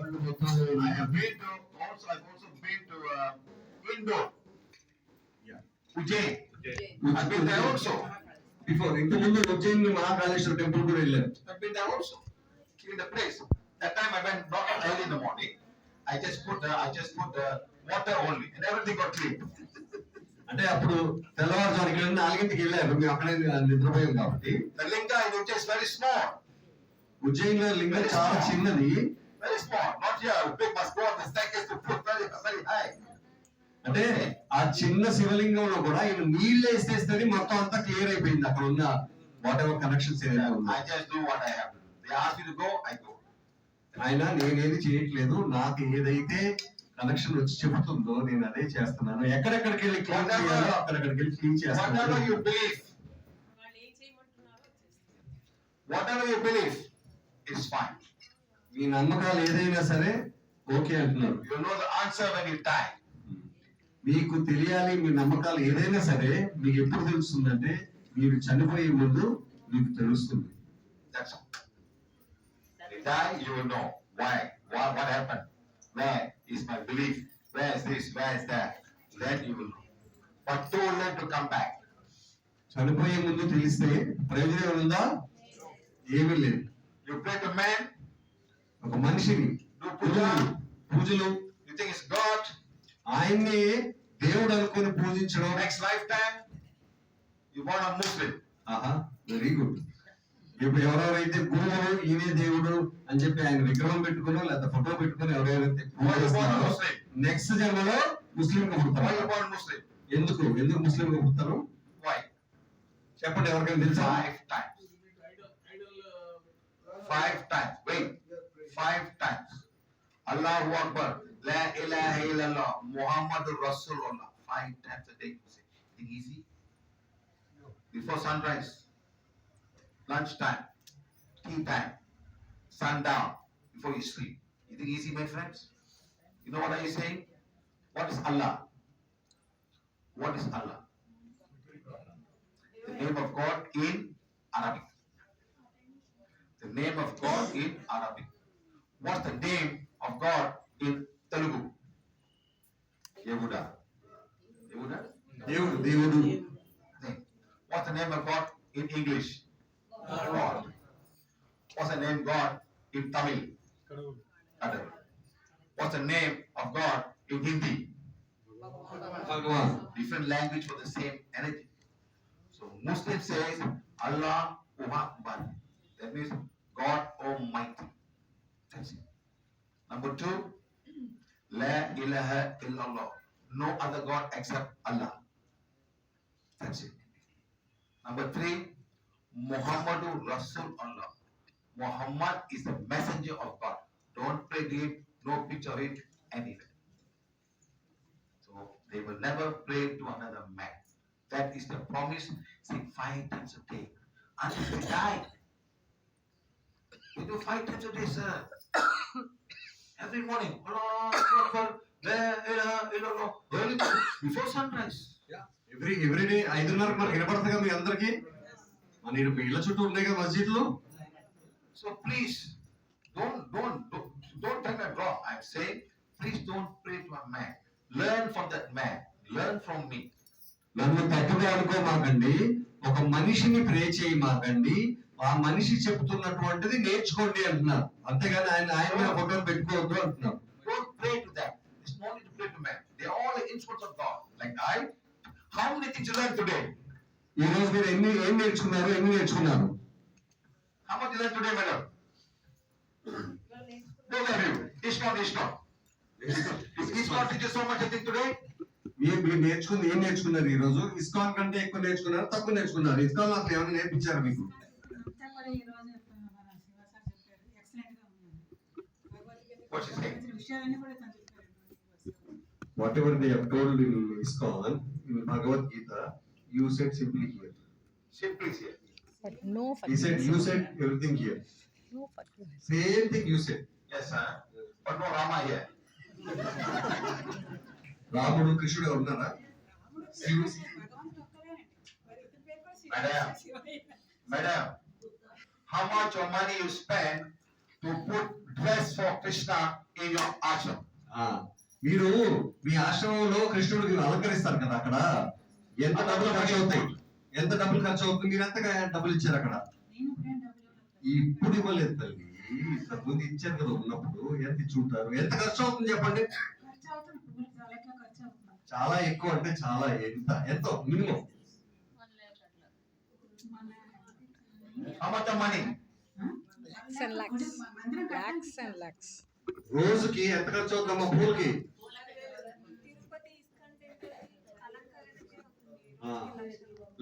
I have been to I've also been to Indore. Yeah. Ujjain. I've been there also. Before ఇంతకుముందు Ujjain Mahakaleshwar temple కూడా వెళ్ళారు. I've been there also. In the place. That time I went not early in the morning. I just put water only, and everything got clean. అంటే అప్పుడు తెల్లవారుజాముకి 4ంటికి వెళ్ళారు. మేము అక్కడే నిద్రపోయాం కాబట్టి. The linga in Ujjain is very small. Ujjain లో లింగం చాలా చిన్నది. Very small. Not here. Big must go on the staircase to put very high. అంటే ఆ చిన్న శివలింగంలో కూడా ఈయన నీళ్ళు వేసేస్తే మొత్తం అంతా క్లియర్ అయిపోయింది. అక్కడ ఉన్న వాట్ ఎవర్ కనెక్షన్స్ ఏదైనా I just do what I have to do. They ask me to go, I go. ఆయన నేనేది చేయట్లేదు, నాకు ఏదైతే కనెక్షన్ వచ్చి చెబుతుందో నేను అదే చేస్తున్నాను. ఎక్కడెక్కడికి వెళ్ళి క్లీన్ చేయాలో అక్కడెక్కడికి వెళ్ళి క్లీన్ చేస్తాను. Whatever you believe is fine. మీ నమ్మకాలు ఏదైనా సరే ఓకే అంటున్నారు. You know the answer when you die. మీకు తెలియాలి, మీ నమ్మకాలు ఏదైనా సరే మీకు ఎప్పుడు తెలుస్తుందంటే మీరు చనిపోయే ముందు మీకు తెలుస్తుంది. That's all. You die, you will know why, what happened, where is my belief, where is this, where is that. Then you will know. But too late to come back. చనిపోయే ముందు తెలిస్తే ప్రయోజనం ఉందా? ఏమీ లేదు. You pray to man, ఒక మనిషిని పూజలు, you think it's God. ఆయన్ని దేవుడు అనుకుని పూజించడం. Next lifetime you want a Muslim. Very good. ఇప్పుడు ఎవరెవరైతే గురువులు ఈయనే దేవుడు అని చెప్పి ఆయన విగ్రహం పెట్టుకుని లేదా ఫోటో పెట్టుకుని ఎవరెవరైతే నెక్స్ట్ జన్మలో ముస్లిం గా పుడతారు. ఎందుకు ముస్లిం గా పుడతారు? చెప్పండి, ఎవరికైనా తెలుసా? 5 times. Wait. 5 times. Allahu Akbar. La ilaha illallah. Muhammadur Rasulullah. 5 times a day. Is easy? Before sunrise, lunchtime, tea time, sundown, before you sleep. You think easy, my friends? You know what are you saying? What is Allah? What is Allah? The name of God in Arabic. The name of God in Arabic. What's the name of God in Telugu? Yehuda. దేవుడు. What's the name of God in English? God. What's the name God in Tamil? Kadal. What's the name of God in Hindi? Bhagwan. Different language for the same energy. So Muslim says Allah Akbar. That means God Almighty. That's it. Number 2, La ilaha illallah. No other God except Allah. That's it. Number 3, Muhammadur Rasulullah. Muhammad is the messenger of God. Don't pray it, no picture of it anywhere. So they will never pray to another man. That is the promise. Say 5 times a day until they die. We do 5 times a day, sir. Every morning. Before sunrise. Every day 5:30 మనకి వినపడతాగా మీ అందరికి. మన ఇళ్ళ చుట్టూ ఉండేగా మస్జిద్లు. So please don't take that wrong. I'm saying please don't pray to a man. Learn from that man. Learn from me. నన్ను తప్పుగా అనుకోమాకండి. ఒక మనిషిని ప్రే చేయమాకండి. ఆ మనిషి చెప్తున్నటువంటిది నేర్చుకోండి అంటున్నారు. అంతేగాని ఆయన ఫోటోలు పెట్టుకోవద్దు అంటున్నారు. Don't pray to them. It's no need to pray to men. They are all the instruments of God. Like how many things you learn today? ఈ రోజు మీరు ఏం నేర్చుకున్నారు? How much you learn today, madam? Both of you. Ishmael. Ishmael teaches so much I think today. మీరు ఏం నేర్చుకున్నారు ఈ రోజు? ఇస్కాన్ కంటే ఎక్కువ నేర్చుకున్నారు, తక్కువ నేర్చుకున్నారు? ఇస్కాన్ అసలు ఏమైనా నేర్పించారు మీకు? Whatever they have told in ISKCON, in Bhagavad Gita, you said simply here. Simply here. No he said you said everything here. No same thing you said. Yes, sir. But no Rama here. రాముడు కృష్ణుడు ఉన్నారా? Madam, how much of money you spend to put dress for Krishna in your ashram. ఆ, మీరు మీ ఆశ్రమంలో కృష్ణుడికి అలంకరిస్తారు కదా, అక్కడ ఎంత డబ్బులు ఖర్చు అవుతాయి? ఎంత డబ్బులు ఖర్చు అవుతుంది? మీరు ఎంతగా డబ్బులు ఇచ్చారు అక్కడ? ఇప్పుడు ఇవ్వలేదు తల్లి, ఇంతకుముందు ఇచ్చారు కదా ఉన్నప్పుడు. ఎంత ఇచ్చి ఉంటారు? ఎంత ఖర్చు అవుతుంది చెప్పండి? చాలా ఎక్కువ అంటే చాలా. ఎంతో minimum How much of money? Lakhs and lakhs. Lakhs and lakhs. రోజుకి ఎంత ఖర్చు అవుతుందమ్మా పూలకి? ఆ,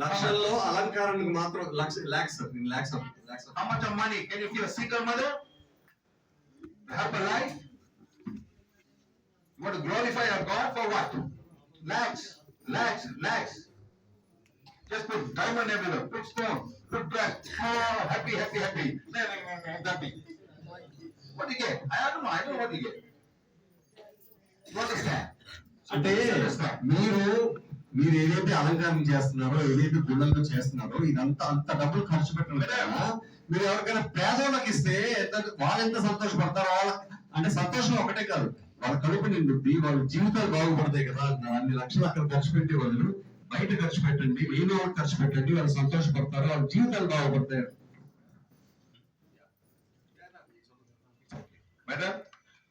లక్షల్లో అలంకారానికి మాత్రం lakhs. How much of money? Can you feel a single mother? Have a life? You want to glorify your God for what? Lakhs, lakhs, lakhs. Just put diamond everywhere, put stone, put dress. Oh, happy, happy, happy. Happy. What do you get? I don't know what you get. You understand? అంటే Understand? మీరు ఏదైతే అలంకారం చేస్తున్నారో, ఏదైతే గుళ్ళల్లో చేస్తున్నారో, ఇదంతా అంత డబ్బులు ఖర్చు పెట్టడం కదా. మీరు ఎవరికైనా పేదోళ్ళకి ఇస్తే వాళ్ళు ఎంత సంతోషపడతారో, వాళ్ళ అంటే సంతోషం ఒకటే కాదు, వాళ్ళ కడుపు నిండుద్ది, వాళ్ళ జీవితాలు బాగుపడతాయి కదా. అన్ని లక్షలు అక్కడ ఖర్చు పెట్టే వాళ్ళు బయట ఖర్చు పెట్టండి, ఏదో ఒకటి ఖర్చు పెట్టండి, వాళ్ళు సంతోషపడతారు, వాళ్ళ జీవితాలు బాగుపడతాయి. Madam,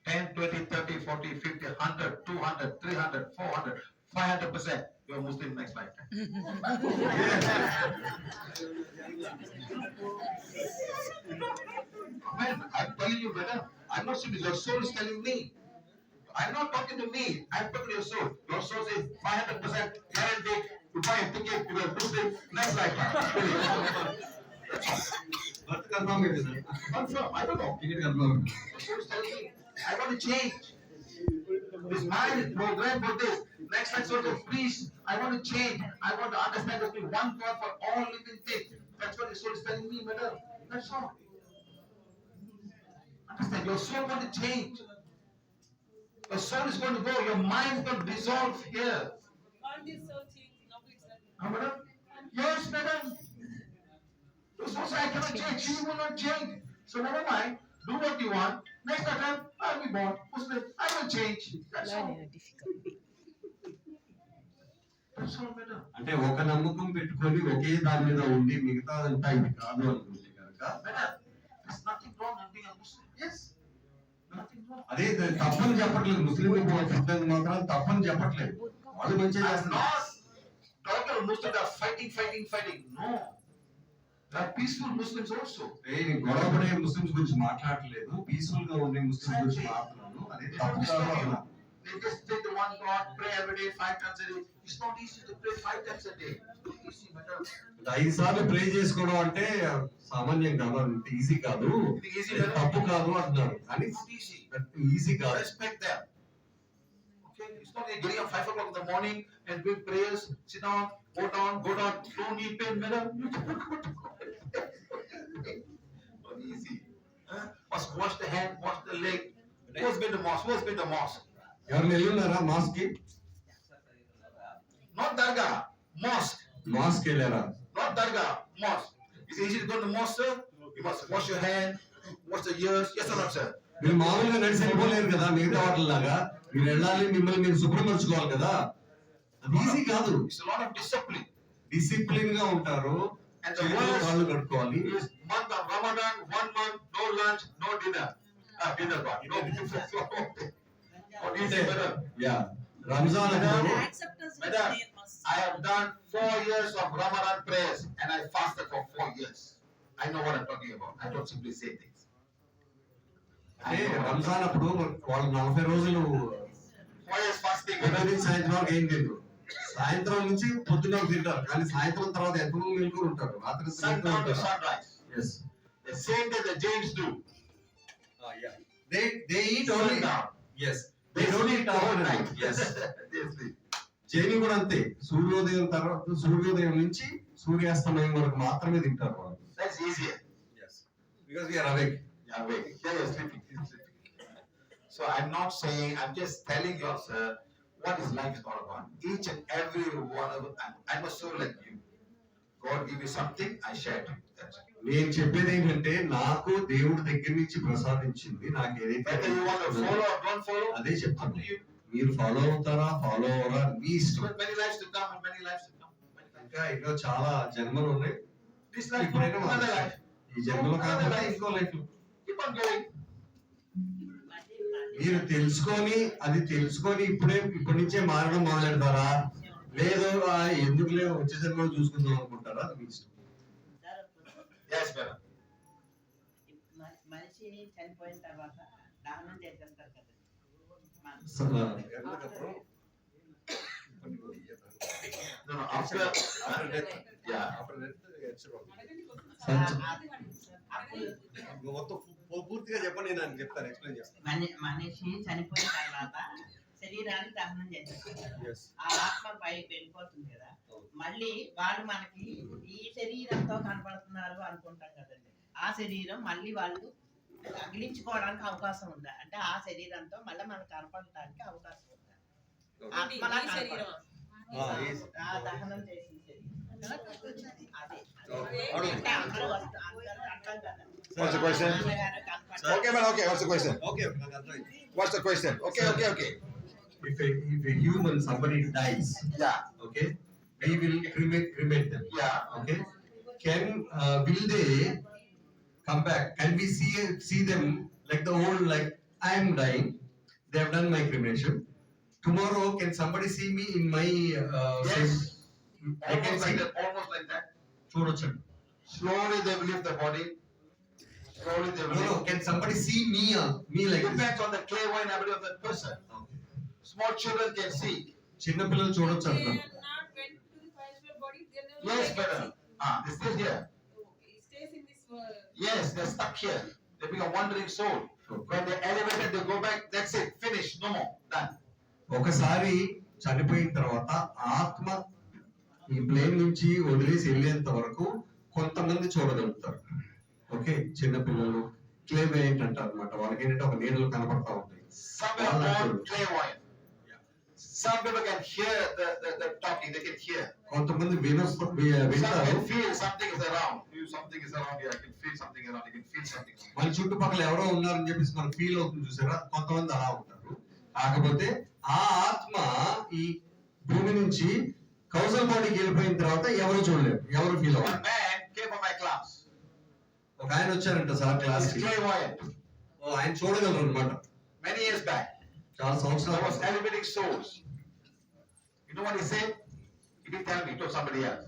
10, 20, 30, 40, 50, 100, 200, 300, 400, 500%. You are Muslim next lifetime. Man, I'm telling you, brother. I'm not saying your soul is telling me. I'm not talking to me. I'm talking to your soul. Your soul says 500% guaranteed to buy a ticket to a Muslim next lifetime. భర్త confirm అయితే sir, Confirm. I don't know. Ticket confirm. Your soul is telling me. I want to change. This mind is programmed for this. Next time, sort of, please, I want to change. I want to understand there's only one God for all living things. That's what the soul is telling me, madam. That's all. Understand? Your soul want to change. Your soul is going to go. Your mind is going to dissolve here. Madam? Yes, madam. Your soul says, I cannot change. She will not change. So never mind. Do what you want. Next time, I'll be born Muslim. I will change. That's all. Learn in a difficult way. That's all, madam. అంటే ఒక నమ్మకం పెట్టుకొని ఒకే దాని మీద ఉండి మిగతా అంతా ఇది కాదు అనుకుంటే కనుక, Madam, there's nothing wrong in being a Muslim. Yes. Nothing wrong. అదే తప్పని చెప్పట్లేదు. ముస్లిం పుట్టినందుకు మాత్రం తప్పని చెప్పట్లేదు, వాళ్ళు మంచిగా I'm చేస్తున్నారు. not talking of Muslims that are fighting. No. There are peaceful Muslims also. నేను గొడవపడే ముస్లిమ్స్ గురించి మాట్లాడట్లేదు, పీస్ఫుల్ గా ఉండే ముస్లిమ్స్ గురించి మాట్లాడుతున్నాను. అదే They తప్పు don't కాదు disturb అన్నా. you. They just take the one God, pray every day 5 times a day. It's not easy to pray 5 times a day. It's not easy, madam. 5 సార్లు ప్రే చేసుకోవడం అంటే సామాన్యం కాదు, అంత ఈజీ కాదు, It is easy, అది madam. తప్పు కాదు అంటున్నారు. కానీ It's not easy. ఈజీ కాదు. Respect them. Okay? It's not like getting up 5 o'clock in the morning and doing prayers, sit down, go down. Don't need pain, madam. Not easy. Must wash the hand, wash the leg. Who's been to mosque? Who's been to mosque? ఎవరు వెళ్ళున్నారా mask కి? Not dargah, mosque. Mask వెళ్ళారా? Not dargah, mosque. It's easy to go to the mosque, sir. You must wash your hand, wash the ears. Yes or not, sir? మీరు మామూలుగా నడిచి వెళ్ళిపోలేరు కదా మిగతా వాటిలాగా. మీరు వెళ్ళాలి, మిమ్మల్ని మీరు శుభ్రపరచుకోవాలి కదా, అది ఈజీ కాదు. It's a lot of discipline. Discipline గా ఉంటారు, And the చేతులు కాళ్ళు worst కట్టుకోవాలి. is month of Ramadan, 1 month, no lunch, no dinner. Dinner part. No dinner. What do you say, madam? Yeah, Ramzan అప్పుడు Madam, I have done 4 years of Ramadan prayers and I fasted for 4 years. I know what I'm talking about. I don't simply say things. అంటే రంజాన్ అప్పుడు వాళ్ళు 40 రోజులు 4 years fasting. ఉదయం నుంచి సాయంత్రం వరకు ఏం తింటారు. సాయంత్రం నుంచి పొద్దున్న తింటారు, కానీ సాయంత్రం తర్వాత ఎంతమంది మెలుకుని ఉంటారు, రాత్రి Sundown to sunrise. yes The same day the Jains do. they eat only Sundown. yes they don't eat overnight yes They sleep. జైని కూడా అంతే, సూర్యోదయం తర్వాత సూర్యోదయం నుంచి సూర్యాస్తమయం వరకు మాత్రమే తింటారు వాళ్ళు. That's easier. yes because we are awake. Yeah, wait. Yeah, you're sleeping. You're sleeping. So I'm not saying, I'm just telling you, sir, what is life is all about. Each and every one of them, I'm a soul like you. God give you something, I share to you. That's it. నేను చెప్పేది ఏంటంటే నాకు దేవుడి దగ్గర నుంచి ప్రసాదించింది నాకు ఏదైతే Whether you want to follow or don't follow, అదే up చెప్తాను. to you. మీరు ఫాలో అవుతారా ఫాలో అవరా మీ ఇష్టం. But many lives to come and many lives to come. Many lives. ఇంకా ఇంకా చాలా జన్మలు ఉన్నాయి. This life, ఇప్పుడైనా another life. ఈ జన్మలో కాకుండా ఇంకో లైఫ్. Keep on going. మీరు తెలుసుకొని ఇప్పటి నుంచే మారడం మొదలెడతారా లేదు ఎందుకులే వచ్చే జన్మలో చూసుకుందాం అనుకుంటారా అది మీ ఇష్టం. Yes, brother. మనిషి చనిపోయిన తర్వాత దహనం చేసేస్తారు కదా. No, no, after death. Yeah. మొత్తం పూర్తిగా చెప్పండి నేను చెప్తాను ఎక్స్ప్లెయిన్ చేస్తాను. మనిషి చనిపోయిన తర్వాత శరీరాన్ని దహనం చేసేస్తారు. ఆ ఆత్మ పైకి వెళ్ళిపోతుంది కదా. మళ్ళీ వాళ్ళు మనకి ఈ శరీరంతో కనపడుతున్నారు అనుకుంటాం కదండి. ఆ శరీరం మళ్ళీ వాళ్ళు తగిలించుకోవడానికి అవకాశం ఉందా అంటే ఆ శరీరంతో మళ్ళీ మనకు కనపడటానికి అవకాశం ఉందా? ఆత్మలా కనపడదు. ఆ దహనం చేసిన శరీరం అదే అంటే అందరూ అంటాం కదా. What's the question? Okay, man. Okay. What's the question? Okay. What's the question? Okay. If a human somebody dies, Yeah. okay, we will cremate them. Yeah. Okay, will they come back? Can we see them like the old, like I am dying, they have done my cremation. Tomorrow, can somebody see me in my Yes. I can Almost see like that. Almost like that. చూడొచ్చు. Slowly they will leave the body. Slowly they will No, leave. can somebody see me like this? Depends on the clairvoyant ability of that person. Okay. Small children can see. చిన్న పిల్లలు చూడొచ్చు They అంటున్నాను. are not went to the spiritual body. They never Yes, can brother. see. They stay here. He stays in this world. Yes, they're stuck here. They become wandering soul. When they're elevated, they go back. That's it. Finish. No more. Done. ఒకసారి చనిపోయిన తర్వాత ఆత్మ ఈ plane నుంచి వదిలేసి వెళ్ళేంత వరకు కొంతమంది చూడగలుగుతారు. ఓకే, చిన్న పిల్లలు క్లేవేయంట్ అంటారు అనమాట. వాళ్ళకి ఏంటంటే ఒక నీడలు కనపడతా ఉంటాయి. Some are born clairvoyant. Some people can hear the talking. They can hear. కొంతమంది Some వింటారు. can feel something is around. Something is around here. I can feel something around. I can feel something. మన చుట్టుపక్కల ఎవరో ఉన్నారని చెప్పేసి మనకు feel అవుతుంది చూసారా. కొంతమంది అలా ఉంటారు. కాకపోతే ఆ ఆత్మ ఈ భూమి నుంచి కౌసల్ బాడీకి వెళ్ళిపోయిన తర్వాత ఎవరు చూడలేరు, ఎవరు ఫీల్ One అవ్వరు. man came from my class. ఒక ఆయన వచ్చారంట సార్ క్లాస్ He's కి. clairvoyant. ఆయన చూడగలరు అనమాట. Many years back, చాలా I సంవత్సరాలు was elevating souls. You know what he said? He didn't tell me. He told somebody else.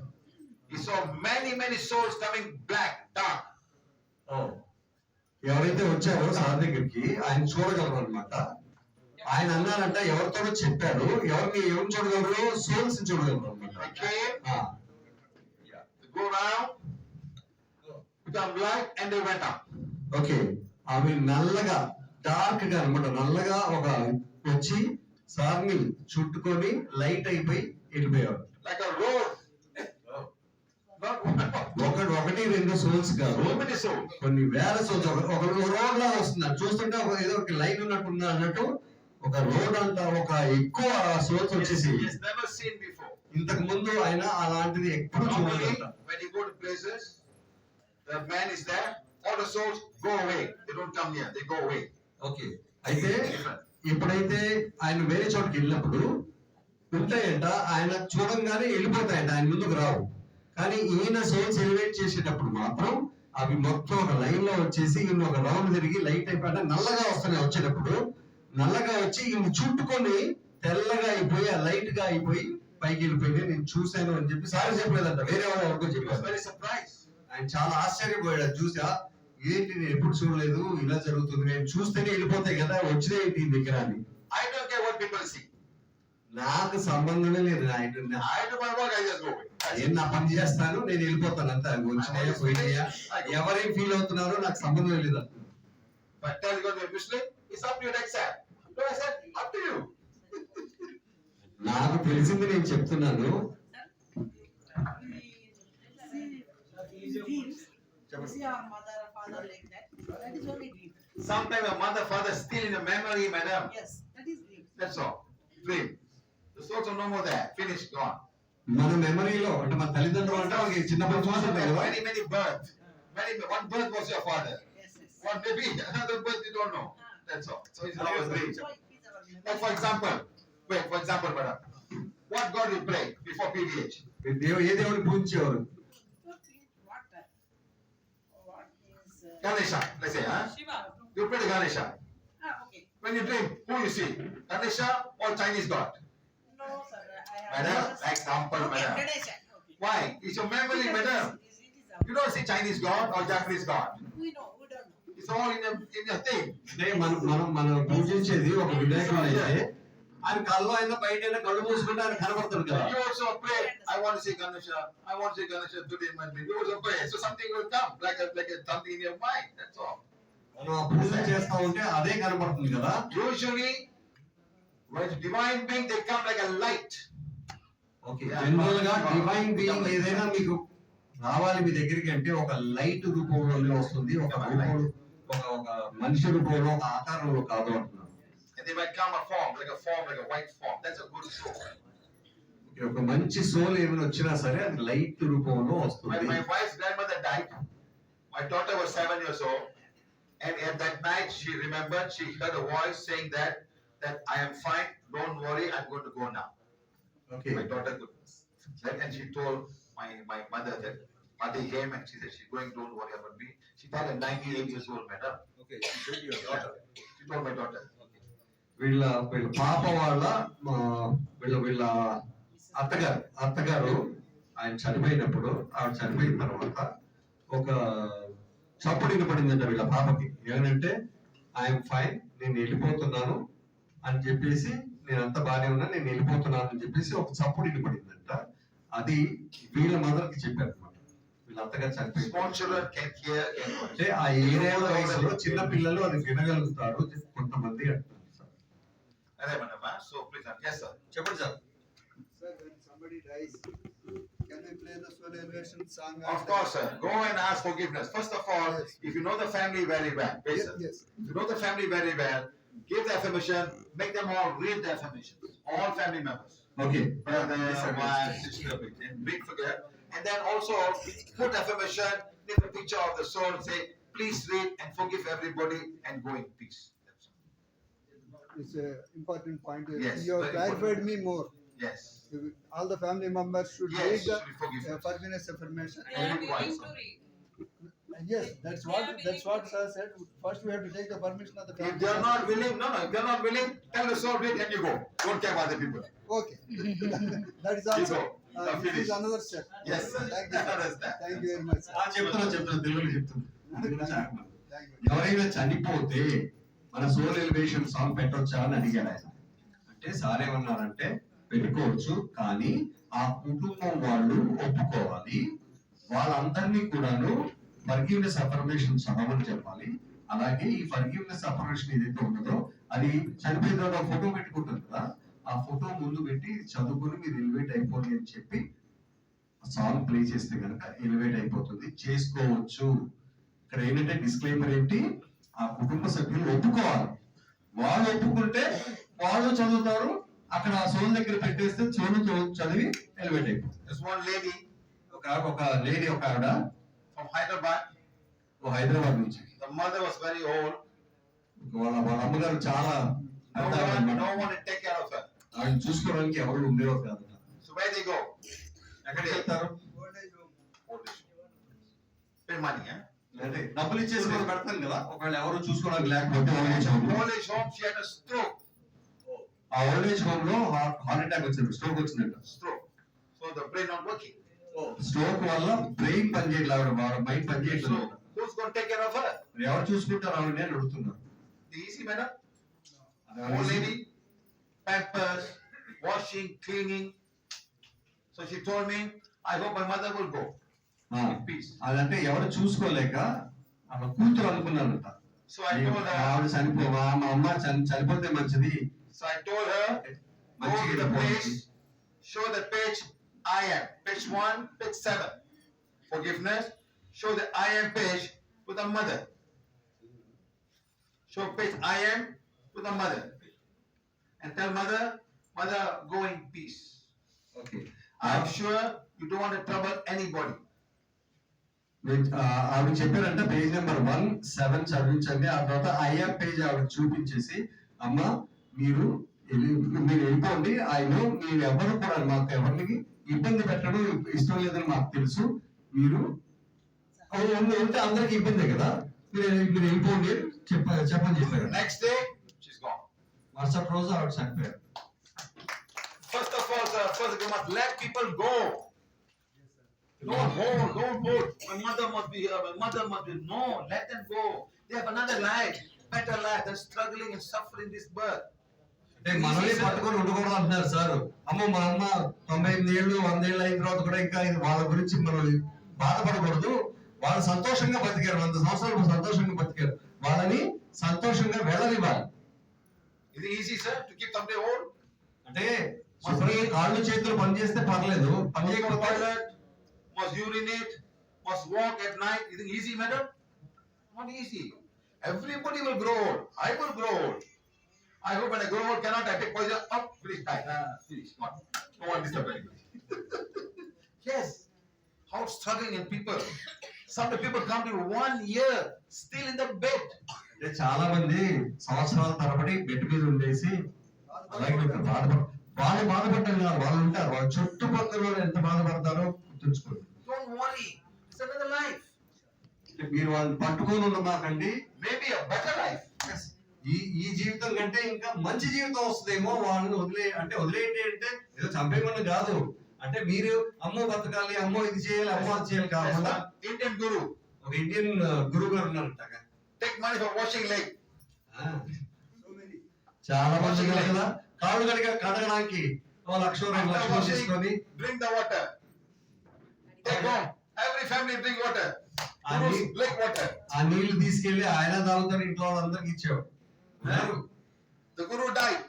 He saw many souls coming black, dark. ఎవరైతే వచ్చారో sir దగ్గరికి ఆయన చూడగలరు అనమాట. ఆయన అన్నారంట ఎవరితోనో చెప్పారు, ఎవరిని చూడగలరు, సోల్స్ చూడగలరు అనమాట. They came, they go around, become black, and they went up. Okay, అవి నల్లగా డార్క్ గా అనమాట, నల్లగా ఒక వచ్చి సార్ని చుట్టుకొని లైట్ అయిపోయి వెళ్ళిపోయారు. Like a road. Not one. ఒకటి రెండు సోల్స్ కాదు, So many souls. కొన్ని వేల సోల్స్. ఒక రోడ్ లా వస్తుంది, చూస్తుంటే ఏదో ఒక లైన్ ఉన్నట్టు అన్నట్టు ఒక రోడ్ అంతా ఒక ఎక్కువ సోల్స్ వచ్చేసి He's never seen before. ఇంతకు ముందు ఆయన అలాంటిది ఎప్పుడు Normally, చూడలేదంట. when you go to places, the man is there, all the souls go away. They don't come here, they go away. Okay, అయితే Different. ఎప్పుడైతే ఆయన వేరే చోటుకి వెళ్ళినప్పుడు ఉంటాయంట, ఆయన చూడంగానే వెళ్ళిపోతాయంట, ఆయన ముందుకు రావు. కానీ ఈయన సోల్స్ ఎలివేట్ చేసేటప్పుడు మాత్రం అవి మొత్తం ఒక లైన్ లో వచ్చేసి ఈయన ఒక రౌండ్ తిరిగి లైట్ అయిపోయి నల్లగా వస్తున్నాయి. వచ్చేటప్పుడు నల్లగా వచ్చి ఈయన చుట్టుకొని తెల్లగా అయిపోయి ఆ లైట్ గా అయిపోయి పైకి వెళ్ళిపోయింది. నేను చూశాను అని చెప్పి సార్ చెప్పలేదంట, వేరే వాళ్ళు ఎవరికో He was చెప్పారు. very surprised. ఆయన చాలా ఆశ్చర్యపోయాడు అది చూసా. ఏంటి నేను ఎప్పుడు చూడలేదు, ఇలా జరుగుతుంది, నేను చూస్తేనే వెళ్ళిపోతాయి కదా, వచ్చినాయి ఏంటి ఈ దగ్గర అని. I don't care what people see. నాకు సంబంధమే లేదు. I do my work, I just go away. నేను నా పని చేస్తాను, నేను వెళ్ళిపోతాను అంతే. అవి వచ్చినాయా పోయినాయా ఎవరేం ఫీల్ అవుతున్నారో నాకు సంబంధం లేదు. But tell God you're Muslim, it's up to you to accept. No, I said, up to you. నాకు తెలిసింది నేను చెప్తున్నాను. See our mother or father like that. That is only dream. Sometimes your mother, father still in your memory, madam. Yes, that is dream. That's all. Dream. The souls are no more there. Finished, gone. మన మెమరీలో అంటే మన తల్లిదండ్రులు అంటే వాళ్ళకి చిన్నప్పుడు చూస్తుంటాయి కదా, Many births. one birth was your father. Yes, yes. One baby, another birth you don't know. That's all. So it's our dream. So it is our Like for example, madam, what God you pray before PVH? ఏ దేవుడిని పూజించేవారు? What is Ganesha, let's say, huh? Shiva. You pray to Ganesha. okay. When you dream, who you see? Ganesha or Chinese God? No, sir. I have Madam, never- example, Okay, madam. Ganesha. Okay. Why? It's your memory, madam. It is our- You don't see Chinese God or Japanese God. We know, we don't know. It's all in your thing. అంటే మనం పూజించేది ఒక వినాయకుడు అయితే ఆయన కల్లో అయినా బయట అయినా కళ్ళు మూసుకుంటే ఆయన కనబడతాడు కదా. You also pray, I want to see Ganesha. I want to see Ganesha today in my dream. You also pray. So something will come, like something in your mind. That's all. మనం ఆ పూజ చేస్తా ఉంటే అదే కనబడుతుంది కదా. Usually, when divine being, they come like a light. Okay, general గా divine being ఏదైనా మీకు రావాలి మీ దగ్గరికి అంటే ఒక లైట్ రూపంలోనే వస్తుంది, ఒక రూపం ఒక మనిషి రూపంలో ఒక ఆకారంలో కాదు అంటున్నారు. And they might come a form, like a white form. That's a good soul. Okay, ఒక మంచి సోల్ ఏమైనా వచ్చినా సరే అది లైట్ రూపంలో When వస్తుంది. my wife's grandmother died, my daughter was 7 years old, and at that night she remembered, she heard a voice saying that I am fine, don't worry, I'm going to go now. Okay, My daughter could, and she told my mother that Mother came and she said she's going, don't worry about me. She died at 98 years old, madam. Okay, your daughter. She told my daughter. వీళ్ళ పాప వాళ్ళ వీళ్ళ అత్తగారు ఆయన చనిపోయినప్పుడు ఆవిడ చనిపోయిన తర్వాత ఒక చప్పుడు వినపడిందంట వీళ్ళ పాపకి. ఏమంటే ఐఎమ్ ఫైన్, నేను వెళ్ళిపోతున్నాను అని చెప్పేసి, నేను అంత బాగానే ఉన్నా, నేను వెళ్ళిపోతున్నాను అని చెప్పేసి ఒక చప్పుడు వినపడిందంట. అది వీళ్ళ మదర్ కి చెప్పారు అనమాట. వీళ్ళ అత్తగారు చనిపోయింది. Small children can hear and watch. అంటే ఆ 7 వయసులో చిన్న పిల్లలు అది వినగలుగుతారు కొంతమంది అంటారు సార్. అదే madam, huh? So please, yes sir. చెప్పండి sir. Sir, when somebody dies, can we play the soul elevation song? Of course, sir. Go and ask forgiveness. First of all, Yes. if you know the family very well, yes, Yes, sir. yes. If you know the family very well, give the affirmation, make them all read the affirmation. All family members. Okay, Brother, Yes, sir. wife, sister, and read forget. And then also put affirmation, take a picture of the soul, say, please read and forgive everybody and go in peace. That's all. It's an important point. Yes, You have very clarified important. me more. Yes. All the family members should Yes, read the should forgive. forgiveness affirmation. They are Every willing point. to read. Yes, that's what sir said. First we have to take the permission of the If family. they are not willing, no, if they are not willing, tell the soul read and you go. Don't care about the people. Okay. That is You also, go. You are this is finished. another step. Yes, sir. Thank you, sir. Understand. Thank you very much, sir. చెప్తున్నా తెలుగులో చెప్తున్నా. అది గురించి ఆగమను. Thank you. ఎవరైనా చనిపోతే మన soul elevation song పెట్టొచ్చా అని అడిగాడు ఆయన. అంటే సార్ ఏమన్నారంటే పెట్టుకోవచ్చు, కానీ ఆ కుటుంబం వాళ్ళు ఒప్పుకోవాలి. వాళ్ళందరినీ కూడాను ఫర్గివ్నెస్ అఫర్మేషన్ చదవమని చెప్పాలి. అలాగే ఈ ఫర్గివ్నెస్ అఫర్మేషన్ ఏదైతే ఉన్నదో అది చనిపోయిన తర్వాత ఫోటో పెట్టుకుంటారు కదా, ఆ ఫోటో ముందు పెట్టి చదువుకుని మీరు ఎలివేట్ అయిపోండి అని చెప్పి సాంగ్ ప్లే చేస్తే కనుక ఎలివేట్ అయిపోతుంది, చేసుకోవచ్చు. ఇక్కడ ఏంటంటే డిస్క్లైమర్ ఏంటి, ఆ కుటుంబ సభ్యులు ఒప్పుకోవాలి. వాళ్ళు ఒప్పుకుంటే వాళ్ళు చదువుతారు, అక్కడ ఆ సోల్ దగ్గర పెట్టేస్తే చదివి ఎలివేట్ అయిపోతుంది. There's one lady ఒక లేడీ, ఒక ఆవిడ from Hyderabad. హైదరాబాద్ నుంచి. The mother was very old. వాళ్ళ అమ్మగారు చాలా పెద్ద ఆవిడ అన్నమాట. No one to take care of her. ఆవిడ చూసుకోవడానికి ఎవరు ఉండేవారు కాదు. So where they go? ఎక్కడికి వెళ్తారు? Old age home. Old age. Pay money, huh? అంటే డబ్బులు ఇచ్చేసి మనం పెడతాం కదా, ఒకవేళ ఎవరు చూసుకోవడానికి లేకపోతే ఓల్డ్ ఏజ్ హోమ్ లో, Old age home, she had a stroke. ఆ ఓల్డ్ ఏజ్ హోమ్ లో హార్ట్ అటాక్ వచ్చింది, స్ట్రోక్ వచ్చిందంట. Stroke. So the brain not working. Stroke వల్ల బ్రెయిన్ పనిచేయట్లేదు, మైండ్ So పనిచేయట్లేదు. who's going to take care of her? ఎవరు చూసుకుంటారు ఆవిడ అని అడుగుతున్నారు. Easy, madam. Old lady, pampers, washing, cleaning. So she told me, I hope my mother will go ఆ, in peace. అదంటే ఎవరు చూసుకోలేక ఆమె కూతురు అనుకున్నారంట. So I told her, ఆవిడ చనిపోవా, మా అమ్మ చనిపోతే మంచిది, so I told her, go to the page, show the page I am, page 1, page 7. Forgiveness, show the I am page to the mother. Show page I am to the mother. And tell mother, mother, go in peace. Okay, I'm sure you don't want to trouble anybody. ఆవిడ చెప్పారంటే page number 17 చదివించండి. ఆ తర్వాత IIM page ఆవిడ చూపించేసి, అమ్మ మీరు వెళ్ళిపోండి, ఆయన మీరు ఎవరు కూడా మాకు ఎవరికి ఇబ్బంది పెట్టడం ఇష్టం లేదని మాకు తెలుసు, మీరు వెళ్తే అందరికి ఇబ్బందే కదా, మీరు వెళ్ళిపోండి చెప్పని చెప్పారు. Next day, she's gone. మరుసటి రోజు ఆవిడ చనిపోయారు. First of all, sir, first you must let people go. Don't hold. My mother must be here. My mother must be. No, let them go. They have another life, better life. They're struggling and suffering this birth. అంటే మనమే పట్టుకొని ఉండకూడదు అంటున్నారు sir. అమ్మ మా అమ్మ 98 ఏళ్ళు 100 ఏళ్ళు అయిన తర్వాత కూడా ఇంకా వాళ్ళ గురించి మనం బాధపడకూడదు. వాళ్ళు సంతోషంగా బతికారు, 100 సంవత్సరాలు సంతోషంగా బతికారు, వాళ్ళని సంతోషంగా వెళ్ళనివ్వాలి. Is it easy, sir, to keep somebody old? అంటే శుభ్రంగా కాళ్ళు చేతులు పని చేస్తే పర్లేదు, పని Must go to చేయకపోతే toilet, must urinate, must walk at night. Is it easy, madam? Not easy. Everybody will grow old. I will grow old. I hope when I grow old, cannot I take poison? Up, finish, die. Finish. No one disturb anybody. Yes. How struggling in people. Some of the people come to 1 year still in the bed. అంటే చాలా మంది సంవత్సరాల తరబడి bed మీద ఉండేసి అలాగే ఉంటారు. వాళ్ళు బాధపడ్డారు కాదు, వాళ్ళు ఉంటారు, వాళ్ళ చుట్టుపక్కల వాళ్ళు ఎంత బాధపడతారో గుర్తుంచుకోండి. Don't worry. It's another life. మీరు వాళ్ళని పట్టుకొని ఉండమాకండి. Maybe a better life. Yes. ఈ జీవితం కంటే ఇంకా మంచి జీవితం వస్తుందేమో, వాళ్ళని వదిలేయండి అంటే ఏదో చంపేమని కాదు, అంటే మీరు అమ్మో బతకాలి, అమ్మో ఇది చేయాలి, అమ్మో అది చేయాలి కాకుండా. Indian guru. ఒక ఇండియన్ గురువు గారు ఉన్నారంట, Take money for washing leg. చాలా మంది ఉన్నారు కదా, కాళ్ళు కడగడానికి 1 లక్ష 2 లక్షలు తీసుకొని Drink the water. Take home. Every family drink water. ఆ Lake water. నీళ్లు తీసుకెళ్లి ఆయన తాగుతారు, ఇంట్లో వాళ్ళందరికి ఇచ్చాడు. The guru died.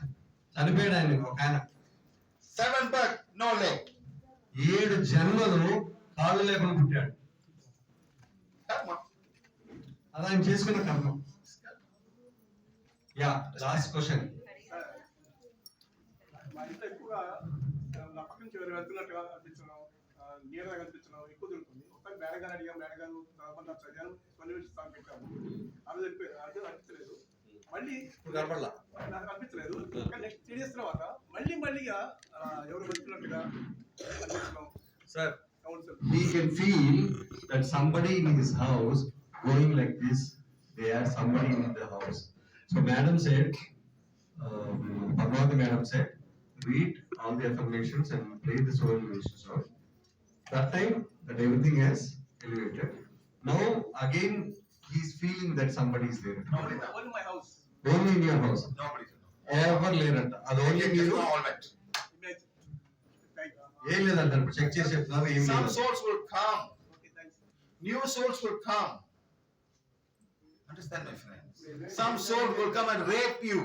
చనిపోయాడు ఆయన, ఒక ఆయన 7 birth, no leg. 7 జన్మలు కాళ్ళు లేకుండా పుట్టాడు. Come on. అది ఆయన చేసుకున్న కర్మ. Yeah last question. మా ఇంట్లో ఎక్కువగా నా పక్క నుంచి ఎవరు వెళ్తున్నట్టుగా అనిపించడం, నీడగా కనిపించడం ఎక్కువ దొరుకుతుంది. ఒకసారి మేడగాని అడిగాం, మేడగాను చదివాను, కొన్ని సాంగ్ పెట్టాము, అవి తెలిపోయింది, అది అనిపించలేదు. మళ్ళీ కనపడలా, నాకు అనిపించలేదు. కానీ నెక్స్ట్ 3 days తర్వాత మళ్ళీగా ఎవరు వెళ్తున్నట్టుగా అనిపించడం. సార్ అవును sir. he can feel that somebody in his house going like this, they are somebody in the house. So madam said, Bhagwati madam said, read all the affirmations and play the soul relations out. That time that everything has elevated. Now again he is feeling that somebody is there. Nobody there. Only my house. Only in your house. Nobody. ఎవరు లేరంట, అది only మీరు. All right. Imagine. Thank you. ఏం లేదంటారు, ఇప్పుడు check చేసి చెప్తున్నారు, ఏం Some లేదు. souls will come. Okay, thanks. New souls will come. Understand, my friends? Some souls will come and rape you.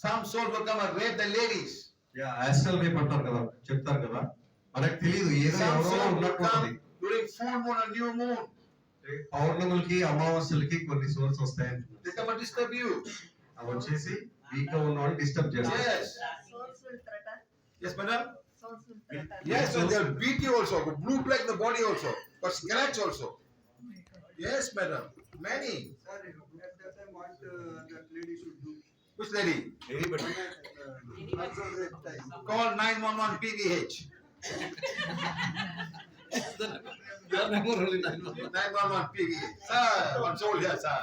Some souls will come and rape the ladies. Astral rape అంటారు కదా, చెప్తారు కదా, మనకు తెలియదు, ఏదో Some ఎవరో souls will ఉన్నట్టు ఉంటుంది. come during full moon and new moon. పౌర్ణములకి అమావాస్యలకి కొన్ని సోర్స్ వస్తాయి, They come and disturb you. అవి వచ్చేసి వీక్ గా ఉన్న వాళ్ళు డిస్టర్బ్ చేస్తారు. Yes. Souls will threaten. Yes, madam. Souls will threaten. Yes, and they'll beat you also. Blue plague in the body also. But scratch also. Yes, madam. Many. Sir, at that time what that lady should do? Which lady? Anybody? Call 911 PVH. 911 PVH. Sir, one soul here, sir.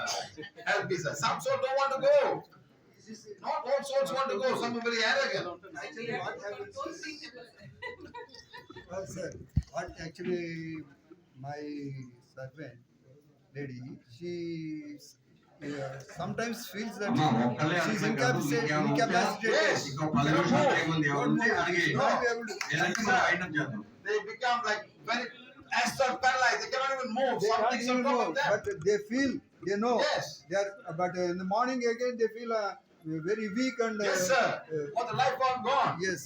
Help me, sir. Some souls don't want to go. Not all souls want to go. Some are very arrogant. Actually, what happens Don't is, think about it. well, sir, what actually my servant lady, she sometimes feels that అమ్మా ఒక్కలే she's అర్థం కాదు, ఇంకేమైనా ఉంటే incapacitated. Yes. ఇంకో 10 నిమిషాలు time ఉంది, ఏమైనా ఉంటే అడిగి She's not be able to. లేదంటే మనం వైండప్ చేద్దాం. They become like very astral paralyzed. They cannot even move. They can't Something's on even top know, of them. but they feel, they know. Yes. They are, but in the morning again they feel very weak and. Yes, sir. What the life gone. Yes,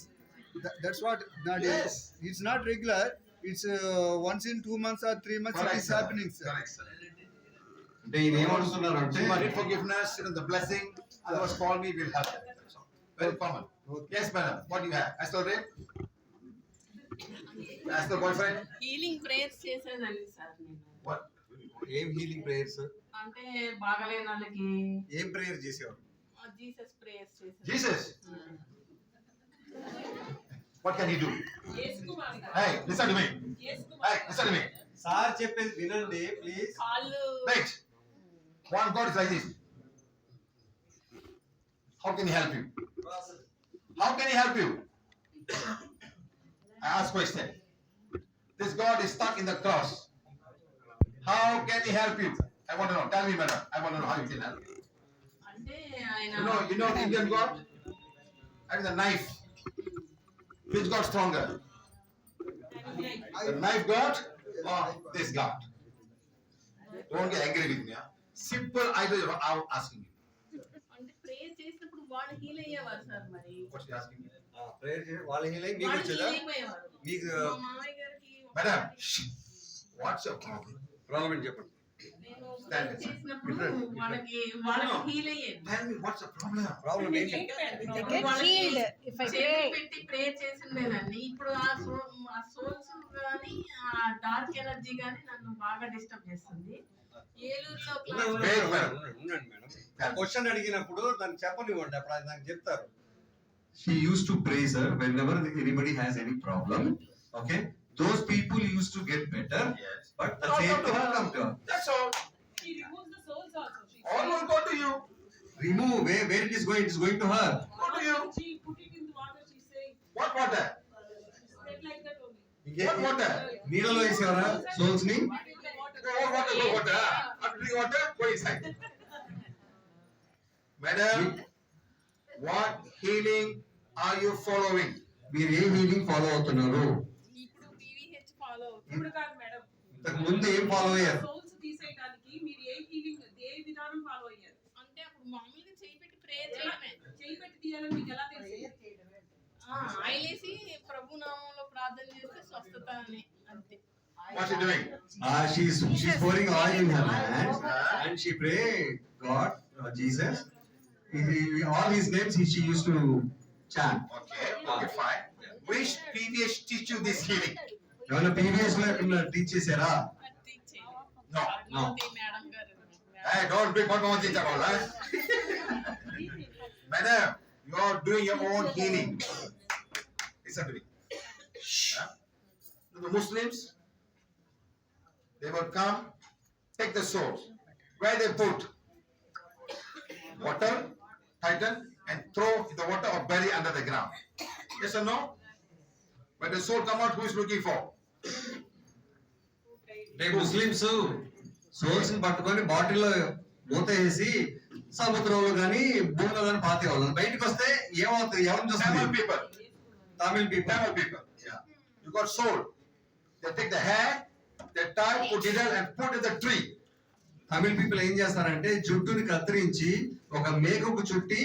that's what. Not Yes. It's not regular. It's once in 2 months or 3 months Correct, it is sir. happening, sir. Correct, sir. అంటే ఈయన ఏమడుతున్నారు అంటే So, need forgiveness, the blessing. Otherwise, call me. We'll have that. That's all. Very common. Okay. Yes, madam. What do you have? Astral rape? Ask the boyfriend. Healing prayers చేసేదాన్ని sir నేను. What? ఏం healing prayers? అంటే బాగలేని వాళ్ళకి ఏం prayer చేసేవారు? Jesus prayers చేసేదాన్ని. Jesus. What can he do? Hey, listen to me. Hey, listen to me. Sir చెప్పేది వినండి ప్లీజ్. కాళ్ళు Wait. One God is like this. How can he help you? How can he help you? I ask question. This God is stuck in the cross. How can he help you? I want to know. Tell me, madam. I want to know how you can help you. అంటే ఆయన You know the Indian God? That is a knife. Which God stronger? The knife God or this God? Don't get angry with me. Huh? Simple idea I'm asking you. అంటే prayer చేసినప్పుడు వాళ్ళు heal అయ్యేవారు sir. మరి What's he asking me? Prayer చేసి వాళ్ళ healing మీకు వాళ్ళు వచ్చేదా? హీల్ అయిపోయేవారు. మీకు మా మామయ్య గారికి Madam, shh. What's your problem? Problem ఏంటి చెప్పండి. నేను ప్రేయర్ చేసినప్పుడు వాళ్ళకి హీల్ అయ్యేది. Tell me what's the problem? Problem ఏంటి? They get healed if I చేతులు pray. పెట్టి ప్రేయర్ చేసిందేనండి. ఇప్పుడు ఆ సోల్స్ గానీ ఆ డార్క్ ఎనర్జీ గానీ నన్ను బాగా డిస్టర్బ్ చేస్తుంది. ఏలూరులో క్లాస్ ఉండండి మేడం. క్వశ్చన్ అడిగినప్పుడు దాన్ని చెప్పనివ్వండి, అప్పుడు ఆయన నాకు చెప్తారు. She used to pray, sir, whenever anybody has any problem. Okay, those people used to get better, Yes. but the same thing will come to her. That's all. She removes the souls also. She All will go to you. Remove where it is going to her. Go to you. She put it in the water. She's saying What water? spread like that only. What water? నీళ్ళలో వేసేవారా souls ని? Put it in the water. Go water, go water. After drink water, go inside. Madam, what healing are you following? మీరు ఏ healing follow అవుతున్నారు? ఇప్పుడు PVH follow అవుతుంది. ఇప్పుడు కాదు madam. ఇంతకు ముందు ఏం ఫాలో అయ్యారు? సోల్స్ తీసేయడానికి మీరు ఏ హీలింగ్ ఏ విధానం ఫాలో అయ్యారు? అంటే అప్పుడు మామూలుగా చేయి పెట్టి ప్రేయర్ చేయడమే. చేయి పెట్టి తీయాలని మీకు ఎలా తెలుసు? ఆయిల్ వేసి ప్రభు నామంలో ప్రార్థన చేస్తే స్వస్థత అని అంతే. What's she doing? She's pouring oil in her hands and she pray, God, Jesus. All his names she used to chant. Okay, fine. Which PVH teach you this healing? ఏమైనా ప్రీవియస్ లో ఎక్కడ టీచ్ చేశారా? Teach చేయాలి. No. Padmavati madam గారు. Hey, don't bring what more things about, huh? Madam, you are doing your own healing. Listen to me. Huh? The Muslims, they will come, take the souls. Where they put? Water, tighten, and throw in the water or bury under the ground. Yes or no? When the soul come out, who is looking for? Muslims souls ని పట్టుకొని బాటిల్లో మూత వేసి సముద్రంలో గాని భూమిలో గాని పాతేవాళ్ళు. బయటకు వస్తే ఏమవుతుంది? ఎవరిని Tamil చూస్తుంది? people. Tamil people. Tamil people. Yeah. You got soul. They take the hair, they tie, put it there and put in the tree. Tamil people ఏం చేస్తారంటే జుట్టుని కత్తిరించి ఒక మేకకు చుట్టి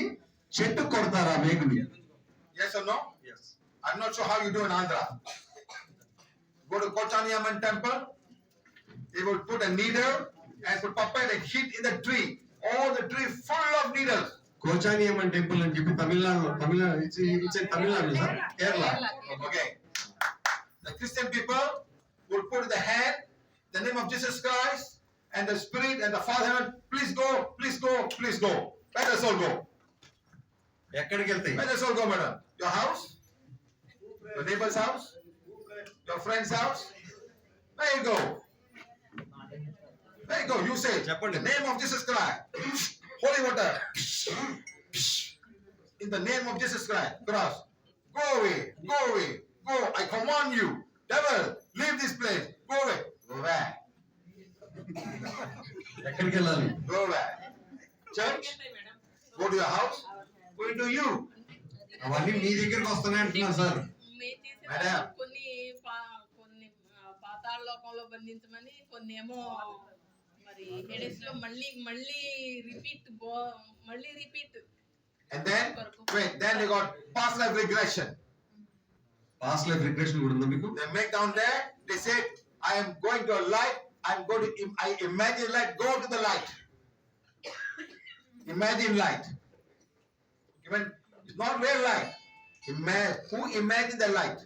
చెట్టు కొడతారు ఆ మేకుని. Yes or no? Yes. I'm not sure how you do in Andhra. Go to Kochaniamman temple. They will put a needle and put puppet and hit in the tree. All the tree full of needles. Kochaniamman temple అని చెప్పి Tamil Nadu it's Tamil Nadu sir, Kerala. Okay. The Christian people will put in the hand the name of Jesus Christ and the Spirit and the Father. Please go, please go, please go. Where does soul go? ఎక్కడికి వెళ్తాయి? Where does soul go, madam? Your house? Your neighbor's house? Your friend's house? Where you go? Where you go? You say, చెప్పండి. the name of Jesus Christ. Holy water. In the name of Jesus Christ. Cross. Go away. Go away. Go. I command you. Devil, leave this place. Go away. Go back. ఎక్కడికి వెళ్ళాలి? Go back. Church. Go to your house. Go into you. అవన్నీ మీ దగ్గరికి వస్తున్నాయి అంటున్నారు sir. మేము చేసే Madam. కొన్ని కొన్ని పాతాళ లోకంలో బంధించమని, కొన్ని ఏమో మరి హెడెస్ లో మళ్ళీ repeat. And then, wait, then they got past life regression. Past life regression కూడా ఉందా మీకు? They make down there, they say, I am going to a light, I imagine light, go to the light. Imagine light. Even, it's not real light. Who imagined the light?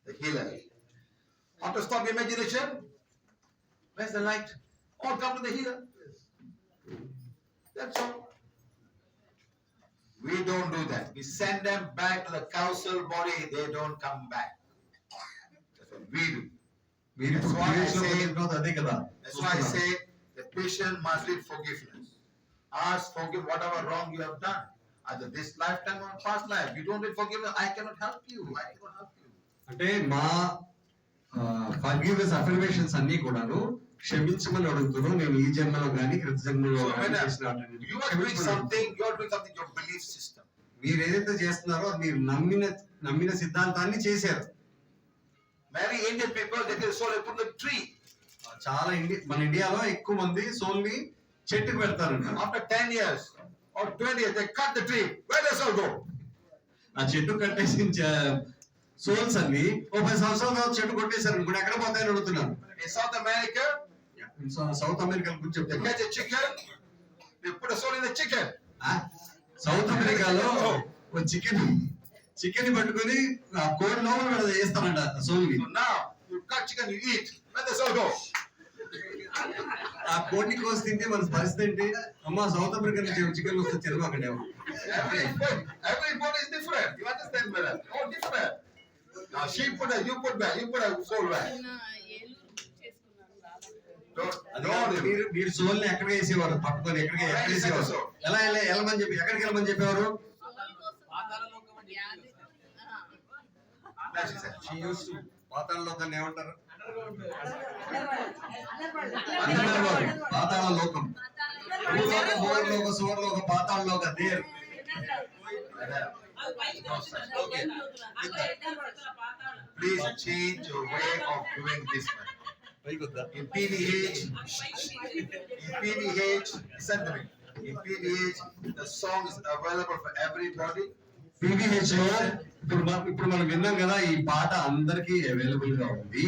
the healer. How to stop imagination? Where's the light? All come to the healer. That's all. We don't do that. We send them back to the council body. They don't come back. That's what we do. మీరు ఇప్పుడు That's why I PVH లోకి say- వచ్చిన తర్వాత అదే కదా That's why I say the patient must need forgiveness. Ask, forgive whatever wrong you have done. Either this lifetime or past life. You don't need forgiveness, I cannot help you. I cannot help you. అంటే మా forgiveness affirmations అన్ని కూడాను క్షమించమని అడుగుతున్నాను. నేను ఈ జన్మలో కానీ క్రిత జన్మలో So కానీ when చేసిన you are doing క్షమించమని something, you are doing something, your belief system. మీరు ఏదైతే చేస్తున్నారో అది మీరు నమ్మిన సిద్ధాంతాన్ని చేశారు. Many Indian people, they get soul, they put the tree. చాలా మన ఇండియాలో ఎక్కువ మంది సోల్ ని చెట్టుకు పెడతారంట. After 10 years or 20 years, they cut the tree. Where does soul go? ఆ చెట్టు కట్టేసిన సోల్స్ అన్ని 30 సంవత్సరాల తర్వాత చెట్టు కొట్టేశారు. ఇప్పుడు ఎక్కడ పోతాయని అడుగుతున్నారు. In South America, south America గురించి they చెప్తాను. catch a chicken, they put a soul in the chicken. South అమెరికాలో ఒక చికెన్ పట్టుకొని ఆ కోడి లోపల వేస్తారంట సోల్ ని. So now, you cut chicken, you eat. Where does soul go? ఆ కోడిని కోసి తింటే మన పరిస్థితి ఏంటి? అమ్మ సౌత్ అమెరికా నుంచి చికెన్ వస్తే తినమాకండి. Every body is different. You understand, brother? Oh, different. Now she put a, you put a soul back. Don't. మీరు సోల్ ని ఎక్కడ వేసేవారు? పట్టుకొని ఎక్కడ వేసేవారు? ఎలా వెళ్ళమని చెప్పి ఎక్కడికి వెళ్ళమని చెప్పేవారు? That's it. పాతాళ లోకాన్ని ఏమంటారు? Underworld. పాతాళ లోకం. భూలోక సువర్లోక పాతాళ లోక there. Please change your way of doing this. In PVH, listen to me. In PVH, the song is available for everybody. PVH లో ఇప్పుడు మనం విన్నాం కదా, ఈ పాట అందరికి అవైలబుల్ గా ఉంది.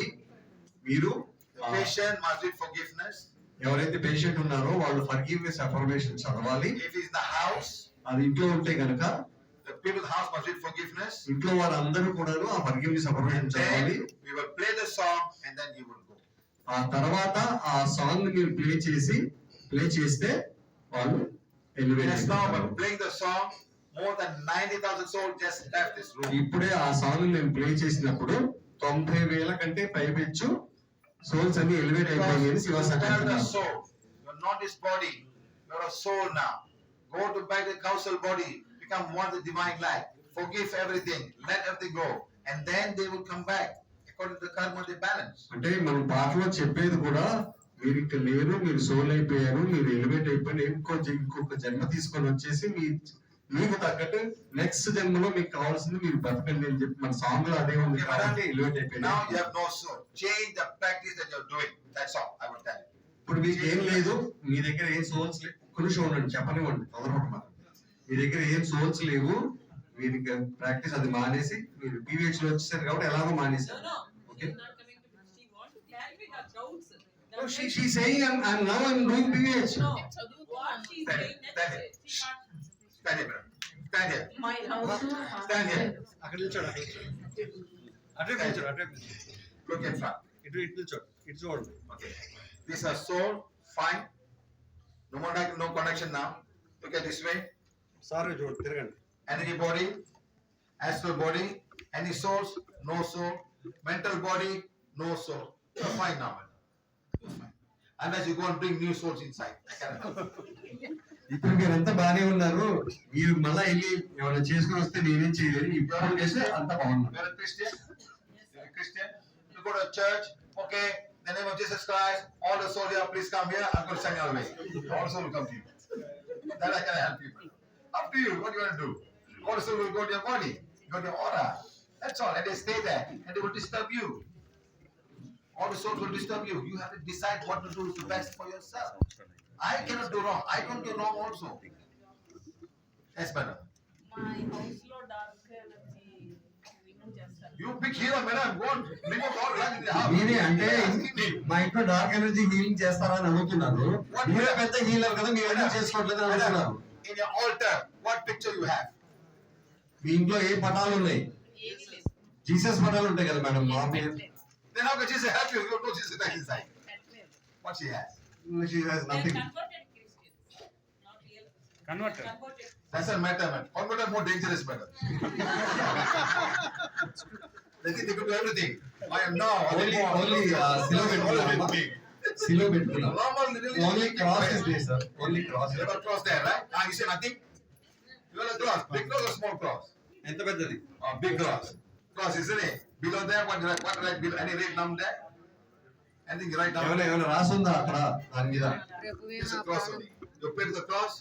మీరు The patient must need forgiveness. ఎవరైతే పేషెంట్ ఉన్నారో వాళ్ళు ఫర్గివ్నెస్ అఫర్మేషన్ చదవాలి. If he's in the house, అది ఇంట్లో ఉంటే గనక the people in the house must need forgiveness. ఇంట్లో వారందరూ కూడాను ఆ ఫర్గివ్నెస్ అఫర్మేషన్ చదవాలి. Then we will play the song and then you will go. ఆ తర్వాత ఆ సాంగ్ మీరు ప్లే చేస్తే వాళ్ళు ఎలివేట్ Just now, అవుతారు. by playing the song, more than 90,000 souls just left this room. ఇప్పుడే ఆ సాంగ్ మేము ప్లే చేసినప్పుడు 90,000 కంటే పైపెచ్చు సోల్స్ అన్ని ఎలివేట్ అయిపోయాయని శివసాగర్ You are the అంటున్నారు. soul. You are not this body. You are a soul now. Go to back the council body. Become one with the divine light. Forgive everything. Let everything go. And then they will come back. According to the karma, they balance. అంటే మనం పాటలో చెప్పేది కూడా మీరు ఇక్కడ లేరు, మీరు soul అయిపోయారు, మీరు ఎలివేట్ అయిపోయి ఇంకొక జన్మ తీసుకొని వచ్చేసి మీకు తగ్గట్టు నెక్స్ట్ జన్మలో మీకు కావాల్సింది మీరు బతకండి అని చెప్పి మన సాంగ్ లో అదే ఉంది కాబట్టి ఎలివేట్ అయిపోయింది. Now you have no soul. Change the practice that you are doing. That's all I will tell you. ఇప్పుడు మీకు ఏం లేదు, మీ దగ్గర ఏం సోల్స్ లేవు. ఒక్క నిమిషం ఉండండి, చెప్పనివ్వండి తొందరపడమాట. మీ దగ్గర ఏం సోల్స్ లేవు, మీరు ప్రాక్టీస్ అది మానేసి మీరు PVH లో వచ్చేసారు కాబట్టి ఎలాగో మానేసారు. Okay. No, she's saying I'm now doing PVH. Stand here, brother. Stand here. My house. Stand here. అక్కడ నిల్చోడు అటే నిల్చోడు అటే Look in front. ఇటు నిల్చోడు ఇటు చూడండి. Okay. This is soul. Fine. No more no connection now. Look at this way. Sir చూడండి తిరగండి. Energy body, astral body, any souls, no soul, mental body, no soul. You're fine now. You're fine. Unless you go and bring new souls inside. I cannot help you. ఇప్పుడు మీరంతా బానే ఉన్నారు, మీరు మళ్ళా వెళ్ళి ఎవరైనా చేసుకుని వస్తే నేనేం చేయలేను. ఇప్పుడు చేస్తే అంత బాగున్నారు. You're a Christian? You're a Christian? You go to a church, okay, in the name of Jesus Christ, all the souls here, please come here, I'm going to send you away. All the souls will come to you. Then I can help you. Up to you, what do you want to do? All the souls will go to your body, go to your aura. That's all, and they stay there, and they will disturb you. All the souls will disturb you. You have to decide what to do is the best for yourself. I cannot do wrong. I don't do wrong also. Yes, madam. My house లో dark energy remove చేస్తారు. You big hero, madam. Go and remove all light in the house. మీరే అంటే You're asking me. మా ఇంట్లో dark energy healing చేస్తారా అని అడుగుతున్నారు. మీరే పెద్ద హీలర్ కదా, మీరు ఎందుకు చేసుకోవట్లేదు అని అడుగుతున్నారు. In your altar, what picture you have? మీ ఇంట్లో ఏ పటాలు ఉన్నాయి? ఏమీ లేదు. జీసస్ పటాలు ఉంటాయి కదా మేడం మా పేరు Then how can Jesus help you? You don't know Jesus is inside. What she has? she has They're nothing. converted Christians, not real Christians. Converted. Converted. Doesn't matter, man. Converted more dangerous, matter. They think they could do everything. I am now. Only సిలువ పెట్టుకున్నాం సిలువ పెట్టుకున్నాం Normal religion. Only cross is they sir only cross You have a cross there, right? You say nothing. You have a cross. Big cross or small cross? ఎంత పెద్దది Big cross. Cross, isn't it? Below there, what right below? Any red number there? Anything right down there? ఏమైనా రాసుందా అక్కడ దాని మీద ప్రభువే It's మా a cross ప్రాణం. only. You pray to the cross.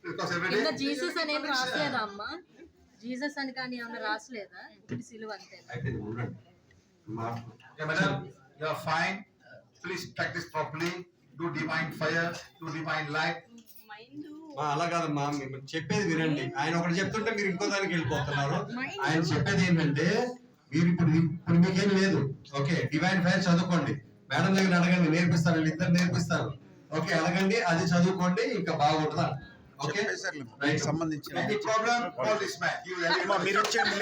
Pray to the cross every day. కింద Jesus అనేది రాసలేదా అమ్మా? జీసస్ అని కానీ ఏమైనా రాసలేదా? ఇది సిలువ అంతే. అయితే ఉండండి Yeah, madam, you are fine. Please practice properly. Do divine fire. Do divine light. అలా కాదమ్మా మీరు చెప్పేది వినండి ఆయన ఒకటి చెప్తుంటే మీరు ఇంకో దానికి వెళ్ళిపోతున్నారు ఆయన చెప్పేది ఏంటంటే మీరు ఇప్పుడు మీకేం లేదు ఓకే డివైన్ ఫైర్ చదువుకోండి మేడం దగ్గర అడగండి నేర్పిస్తాను వీళ్ళిద్దరు నేర్పిస్తారు ఓకే అడగండి అది చదువుకోండి ఇంకా బాగుంటుందా ఓకే రైట్ సంబంధించిన Any problem? Call this man. He will help you. మీరు వచ్చేయండి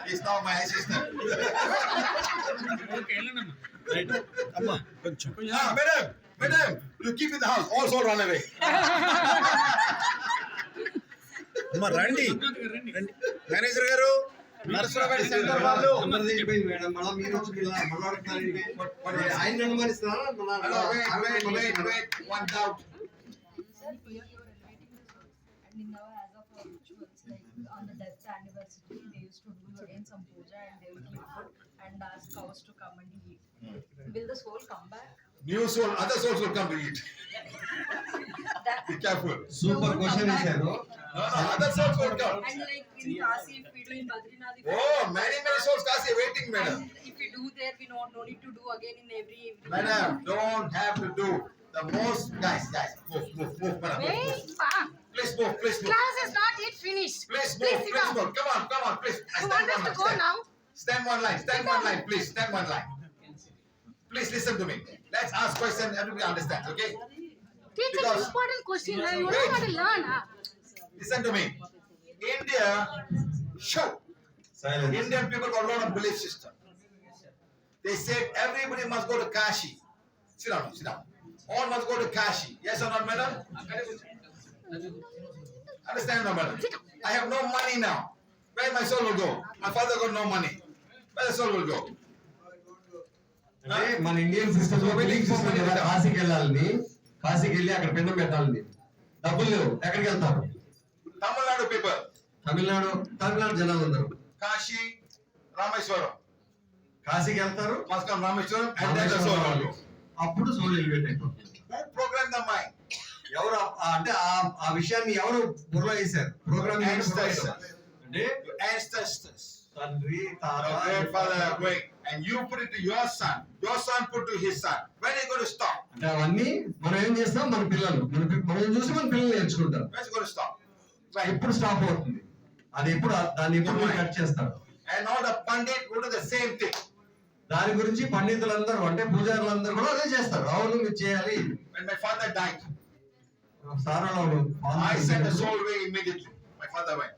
He's now my assistant. Right అమ్మా కొంచెం Madam, you keep in the house. Also run away. అమ్మా రండి మేనేజర్ గారు నరసరావుపేట సెంటర్ వాళ్ళు అందరిది అయిపోయింది మేడం మళ్ళీ మీరు వచ్చి మళ్ళీ అడుగుతారండి ఆయన అనుమానిస్తారా Hello, wait. One doubt. Sir, here you are elevating the souls. And in now, as of our rituals, like on the death anniversary, they used to do again some puja and they will give food and ask cows to come and eat. Will the soul come back? New soul, other souls will come to eat. Be careful. Super question ఇచ్చారు No, other souls will come. And like in Kasi, if we do in Badrinath, if Oh, many souls Kasi waiting, madam. and if we do there, we no need to do again in every. Madam, don't have to do. The most guys, move, madam. Wait, pa. Please move. Class is not yet finished. Please Please sit down. move. Come on, please. You want us to go now? Stand one line, please. Stand one line. Please listen to me. Let's ask questions. Everybody understands, okay? Teach an Because- important question. You Wait. don't want to learn. Listen to me. India, silence Indian people got a lot of belief system. They said everybody must go to Kashi. Sit down. All must go to Kashi. Yes or not, madam? Understand or not, madam? I have no money now. Where my soul will go? My father got no money. Where the soul will go? అంటే మన Indian system లో belief system కదా కాశీకి వెళ్ళాలని కాశీకి వెళ్ళి అక్కడ పిండం పెట్టాలని డబ్బులు లేవు ఎక్కడికి వెళ్తారు Tamil Nadu people. తమిళనాడు జనాలు ఉన్నారు Kashi, Rameswaram. కాశీకి వెళ్తారు Must come Rameswaram and then the soul will go. అప్పుడు సోల్ ఎలివేట్ అయిపోతుంది Who programmed the mind? ఎవరు అంటే ఆ విషయాన్ని ఎవరు బుర్రలో వేశారు ప్రోగ్రామ్ Ancestors. అంటే Your ancestors. తండ్రి తాత Your grandfather are going. And you put it to your son. Your son put to his son. When are you going to stop? అంటే అవన్నీ మనం ఏం చేస్తాం మన పిల్లలు మనం చూసి మన పిల్లలు నేర్చుకుంటారు When is it going to stop? Right. ఎప్పుడు స్టాప్ అవుతుంది అది ఎప్పుడు దాన్ని ఎప్పుడు మీరు కట్ చేస్తారు And all the pandit will do the same thing. దాని గురించి పండితులందరూ అంటే పూజారులందరూ కూడా అదే చేస్తారు అవును మీరు చేయాలి When my father died, సారాలో I sent the soul away immediately. My father went.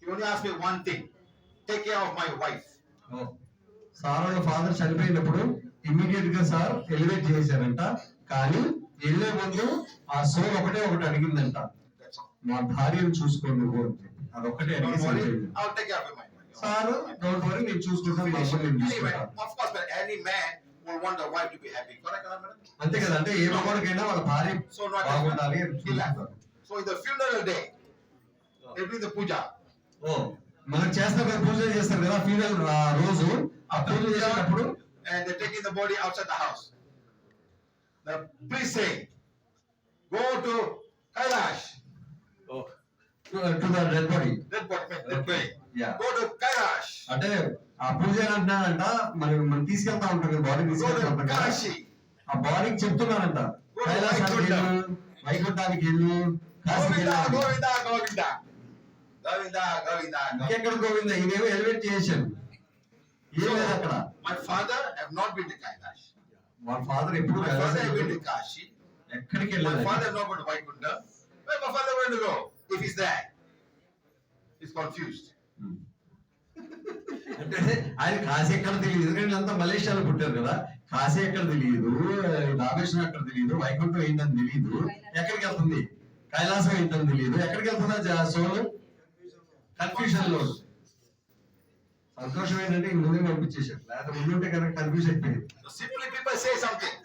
He only asked me one thing. Take care of my wife. సారాలో ఫాదర్ చనిపోయినప్పుడు ఇమ్మీడియట్ గా సార్ ఎలివేట్ చేశారంట కానీ వెళ్ళే ముందు ఆ సోల్ ఒకటి అడిగిందంట That's all. మా భార్యను చూసుకోండి నువ్వు అని చెప్పి. అదొక్కటే Don't అడిగి worry. చనిపోయింది. I'll take care of my wife. Sir don't worry నేను చూసుకుంటాను మా అమ్మని నేను Anyway, చూసుకుంటాను of course, but any man will want the wife to be happy. Correct, madam? అంతే కదా అంటే ఏ మగవాడికైనా వాళ్ళ భార్య So not బాగుండాలి అని చూసుకుంటారు So in the funeral day, they do the puja. ఓ మనం చేస్తాం కదా పూజ చేస్తారు కదా ఫీనల్ రోజు ఆ పూజ చేసేటప్పుడు And they're taking the body outside the house. The priest saying, go to Kailash. To the dead body That what they're praying. Yeah Go to Kailash. అంటే ఆ పూజ అంటున్నారంట మనం తీసుకెళ్తా ఉంటాం కదా బాడీ Go తీసుకెళ్తా to ఉంటాం కదా Kashi. ఆ బాడీకి చెప్తున్నారంట కైలాసానికి వెళ్ళు వైకుంఠానికి వెళ్ళు కాశీకి Govinda, వెళ్ళు Govinda, Govinda. Govinda, Govinda. ఇంకెక్కడ గోవింద ఇదేమో ఎలివేట్ చేశాను ఏం లేదు అక్కడ My father have not been to Kailash. వాళ్ళ ఫాదర్ ఎప్పుడు My father have been to Kashi. ఎక్కడికి My వెళ్ళలేదు father have not been to Vaikunta. Where my father went to go? If he's there. confused. అంటే ఆయన కాశీ ఎక్కడ తెలియదు, ఎందుకంటే అంతా మలేషియాలో పుట్టారు కదా. కాశీ ఎక్కడ తెలియదు, రామేశ్వరం ఎక్కడ తెలియదు, వైకుంఠం ఏంటని తెలియదు, ఎక్కడికి వెళ్తుంది కైలాసం ఏంటని తెలియదు, ఎక్కడికి వెళ్తుందా సోల్ కన్ఫ్యూజన్ లో. సంతోషం ఏంటంటే ముందే పంపించేశారు, లేకపోతే ముందుంటే కనుక కన్ఫ్యూజ్ అయిపోయింది. So simply people say something,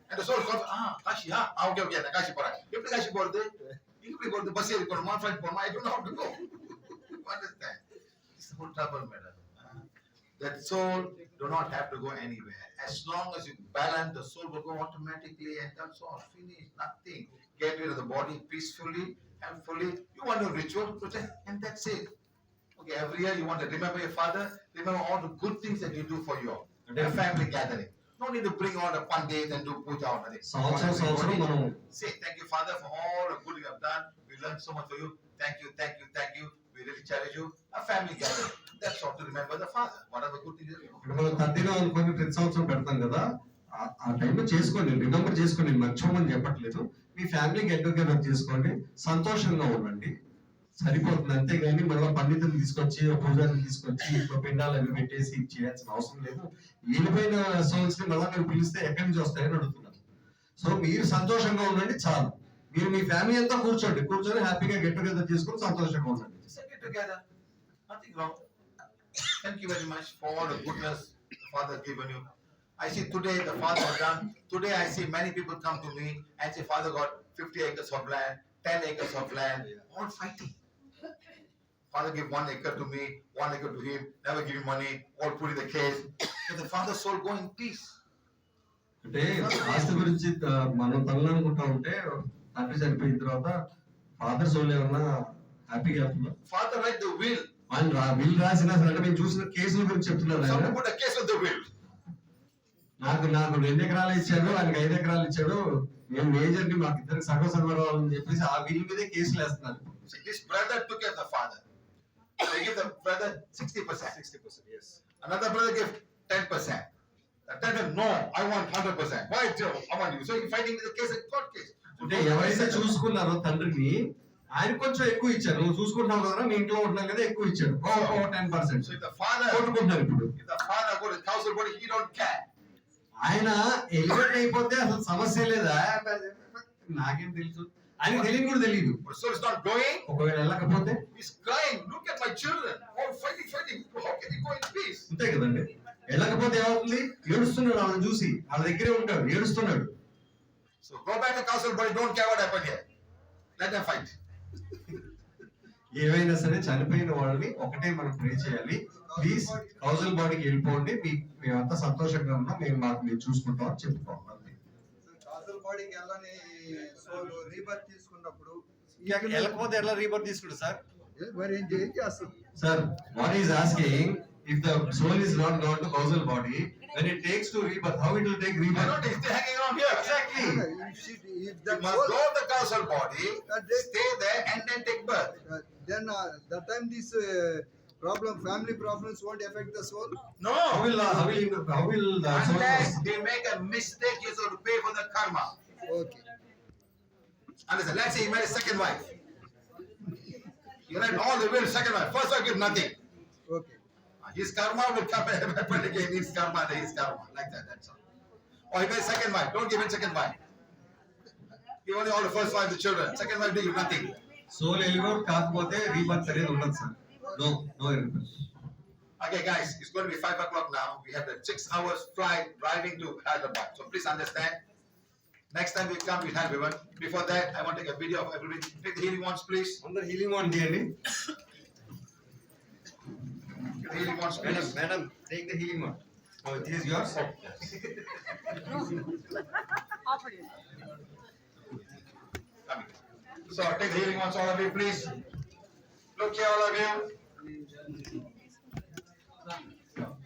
and the soul comes, Kashi, okay, Kashi pora. If Kashi porde, if we go to bus here, one flight for I don't know how to go. You understand? It's the whole trouble, madam. That soul do not have to go anywhere. As long as you balance, the soul will go automatically, and that's all. Finish, nothing. Get rid of the body peacefully and fully. You want to ritual, and that's it. Okay, every year you want to remember your father, remember all the good things that you do for your family gathering. No need to bring all the pandit and do puja or nothing. సంవత్సరం మనం Say thank you, Father, for all the good you have done. We learned so much for you. Thank you, thank you, thank you. We really cherish you. A family gathering. That's all to remember the father. What are the good things you do? ఇప్పుడు మనం 30 అనుకొని ప్రతి సంవత్సరం పెడతాం కదా, ఆ టైంలో చేసుకోండి, రిమెంబర్ చేసుకోండి, మర్చిపోమని చెప్పట్లేదు. మీ ఫ్యామిలీ గెట్ టుగెదర్ చేసుకోండి, సంతోషంగా ఉండండి, సరిపోతుంది. అంతేగాని మళ్ళీ పండితులు తీసుకొచ్చి పూజారిని తీసుకొచ్చి ఇంకో పిండాలు అవి పెట్టేసి చేయాల్సిన అవసరం లేదు. వెళ్ళిపోయిన సోల్స్ ని మళ్ళీ మీరు పిలిస్తే ఎక్కడి నుంచి వస్తాయని అడుగుతున్నారు. సో మీరు సంతోషంగా ఉండండి చాలు. మీరు మీ ఫ్యామిలీ అంతా కూర్చొని హ్యాపీగా గెట్ టుగెదర్ చేసుకొని సంతోషంగా ఉండండి. Set it together. Nothing wrong. Thank you very much for all the goodness the Father has given you. I see today the Father has done. Today I see many people come to me and say, Father got 50 acres of land, 10 acres of land, all fighting. Father give 1 acre to me, 1 acre to him, never give him money, all put in the case. Let the Father's soul go in peace. అంటే ఆస్తి గురించి మనం తననుకుంటా ఉంటే తండ్రి చనిపోయిన తర్వాత father soul ఏమన్నా హ్యాపీగా అవుతుందా? Father write the will. ఆయన విల్ రాసిన అంటే మేము చూసిన కేసుల గురించి చెప్తున్నాడు. Some ఆయన put a case of the will. నాకు 2 ఎకరాలు ఇచ్చాడు, ఆయనకి 5 ఎకరాలు ఇచ్చాడు, మేము మేజర్ ని మాకు ఇద్దరికి సగం రావాలని చెప్పేసి ఆ విల్ మీదే కేసులు వేస్తున్నారు. See, this brother took care of the father. So he give the brother 60%. 60%, yes. Another brother give 10%. The brother, no, I want 100%. Why do I want you? So he fighting with the case, a court case. అంటే ఎవరైతే చూసుకున్నారో తండ్రిని ఆయన కొంచెం ఎక్కువ ఇచ్చారు. నువ్వు చూసుకుంటున్నావు కదా, మీ ఇంట్లో ఉంటున్నావు కదా, ఎక్కువ ఇచ్చాడు 10%. So if the father, కొట్టుకుంటున్నారు ఇప్పుడు. if the father go to council body, he don't care. ఆయన ఎలివేట్ అయిపోతే అసలు సమస్య లేదా, నాకేం తెలుసు, ఆయన తెలియని కూడా తెలియదు. But so it's not going. ఒకవేళ వెళ్ళకపోతే He's crying. Look at my children. All fighting. How can he go in peace? అంతే కదండి. వెళ్ళకపోతే ఏమవుతుంది, ఏడుస్తున్నాడు, వాళ్ళని చూసి వాళ్ళ దగ్గరే ఉంటాడు, ఏడుస్తున్నాడు. So go back to council body. Don't care what happened here. Let them fight. ఏవైనా సరే చనిపోయిన వాళ్ళని ఒకటే మనం ప్రే చేయాలి, ప్లీజ్ కౌన్సిల్ బాడీకి వెళ్ళిపోండి, మేమంతా సంతోషంగా ఉన్నాం, మేము చూసుకుంటాం అని చెప్పుకోవాలి. కౌన్సిల్ బాడీకి వెళ్ళని సోల్ రీబర్త్ తీసుకున్నప్పుడు వెళ్ళకపోతే ఎలా రీబర్త్ తీసుకుంటారు సార్? మరి ఏం చేస్తుంది? Sir, what he is asking, if the soul is not gone to causal body, when it takes to rebirth, how it will take Why rebirth? not? He's still hanging around here. Exactly. If You the must soul, go to the council body, stay there, and then take birth. then that time this family problems won't affect the soul. No. How will the soul? Unless they make a mistake, he has to pay for the karma. Okay. Understand? Let's say he married a second wife. You write all the will, second wife. First wife give nothing. Okay. His karma will come and happen again. His karma, like that. That's all. Or he married second wife. Don't give him second wife. Give only all the first wife, the children. Second wife, they give nothing. Soul elevate కాకపోతే rebirth అనేది ఉండదు sir. No rebirth. Okay, guys, it's going to be 5 o'clock now. We have the 6 hours flight driving to Hyderabad. So please understand. Next time we come, we'll have everyone. Before that, I want to take a video of everybody. Take the healing ones, please. అందరూ healing one చేయండి. Take the healing ones, please. Madam, take the healing one. Oh, this is yours. So take the healing ones, all of you, please. Look here, all of you.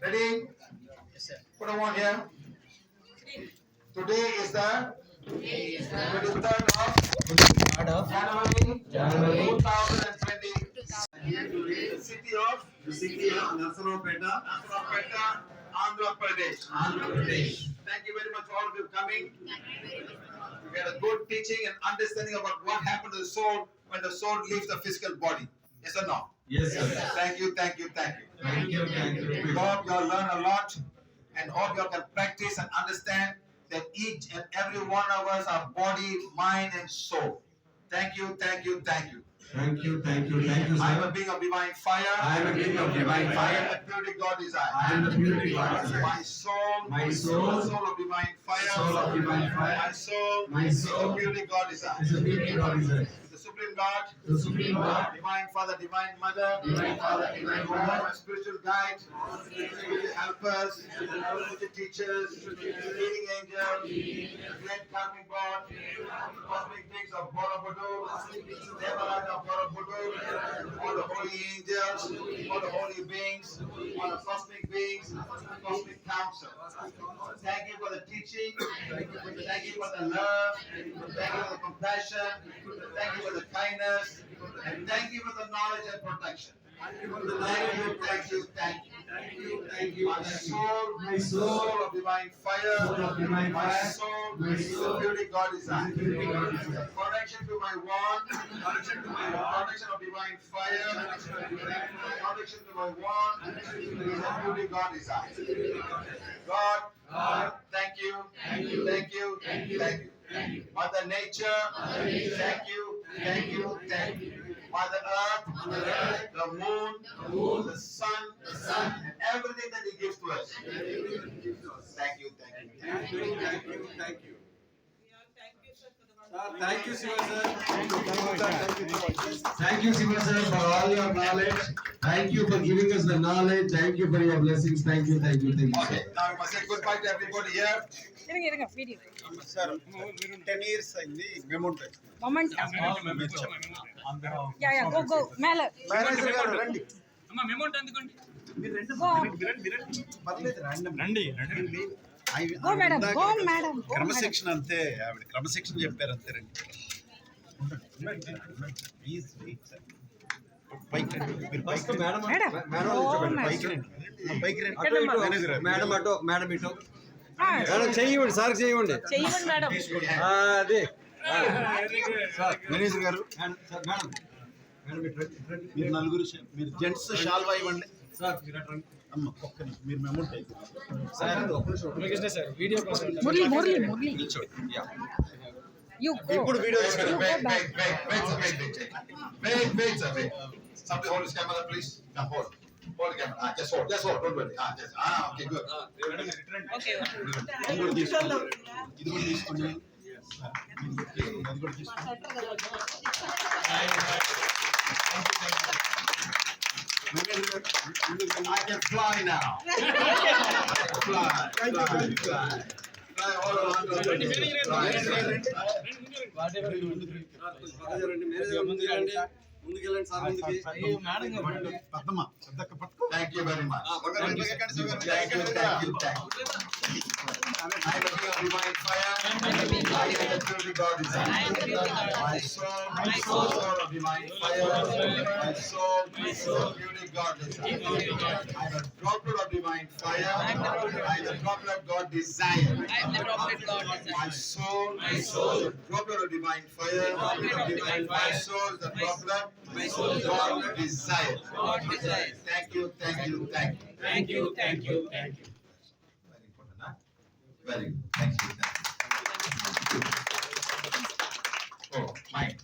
Ready? Yes, sir. Put them on here. Today is the 23rd of January 2020. The city of Narasaraopet, Andhra Pradesh. Thank you very much for all of you coming. We had a good teaching and understanding about what happened to the soul when the soul leaves the physical body. Yes or no? Yes, sir. Thank you, thank you, thank you. Thank you, thank you. We hope you all learn a lot and hope you all can practice and understand that each and every one of us are body, mind, and soul. Thank you, thank you, thank you. Thank you, thank you, thank you, I am a sir. being of divine fire. I am a being of divine I fire. am the purity God desires. I am the purity God desires. My soul, My soul, soul of divine fire. soul of divine fire. My soul, My soul, the purity God desires. is the purity God desires. The supreme God, The supreme God, divine Father, divine Mother, divine Father, divine Lord, Mother, my spiritual guide, spiritual helpers, spiritual teachers, leading angels, great karmic God, cosmic beings of Borobudur, Devaras of Borobudur, all the holy angels, all the holy beings, all the cosmic beings, cosmic council. Thank you for the teaching, thank you for the love, thank you for the compassion, thank you for the kindness, and thank you for the knowledge and protection. Thank you, thank you, thank you. thank you, thank you, My thank you. soul, My soul, of divine fire, soul of divine my fire, soul, my soul, the beauty God desires. the purity God desires. Connection to my wand, connection of divine fire, connection to my wand, is the beauty God desires. God, thank you, thank you, thank you, thank you. Mother Nature, thank you, thank you, thank you. Mother Earth, the moon, the sun, and everything that He gives to us. Thank you, thank you, thank you. Thank you, thank you. Thank you, sir, for the Thank you, Siva sir, for all your knowledge. Thank you for giving us the knowledge. Thank you for your blessings. Thank you, thank you, thank you. Okay, now we must say goodbye to everybody here. Sir 10 years అయింది మెమోంట్ manager గారు రండి అమ్మ మెమోంట్ అందుకోండి మీరు రండి పర్లేదు రండి క్రమశిక్షణ అంతే ఆవిడ క్రమశిక్షణ చెప్పారు అంతే రండి ప్లీజ్ వెయిట్ సార్ పైకి రండి మీరు పైకి రండి పైకి రండి మేనేజర్ గారు. మేడం అటు మేడం ఇటు మేడం చెయ్యండి సార్ చెయ్యండి అదే మేనేజర్ గారు మేడం మేడం ఇటు రండి. మీరు నలుగురు మీరు జెంట్స్ షాల్వా ఇవ్వండి సార్ మీరు అటు రండి. అమ్మ ఒక్క నిమిషం మీరు మెమోంట్ సార్ ఒక్క నిమిషం. నిల్చోండి యా ఇప్పుడు video Wait, sir, wait. Somebody hold his camera, please. Now hold. Hold the camera. Just hold, don't worry. Just, okay, good. ఇది కూడా తీసుకోండి ఇది కూడా తీసుకోండి అది కూడా తీసుకోండి I can fly now. Fly. Fly all around the world. ముందుకెళ్ళండి సార్ ముందుకి. పద్మమ్మ పెద్దక్క పట్టుకో Thank you very much. Thank you. I am a being of divine fire. I am the purity God desires. My soul of divine fire. My soul, purity God desires. I am a droplet of divine fire. I am the droplet of God desire. My soul, the droplet of divine fire. My soul, the droplet of God desire. Thank you, thank you, thank you. Very important, huh? Very good. Thank you. Oh, mine.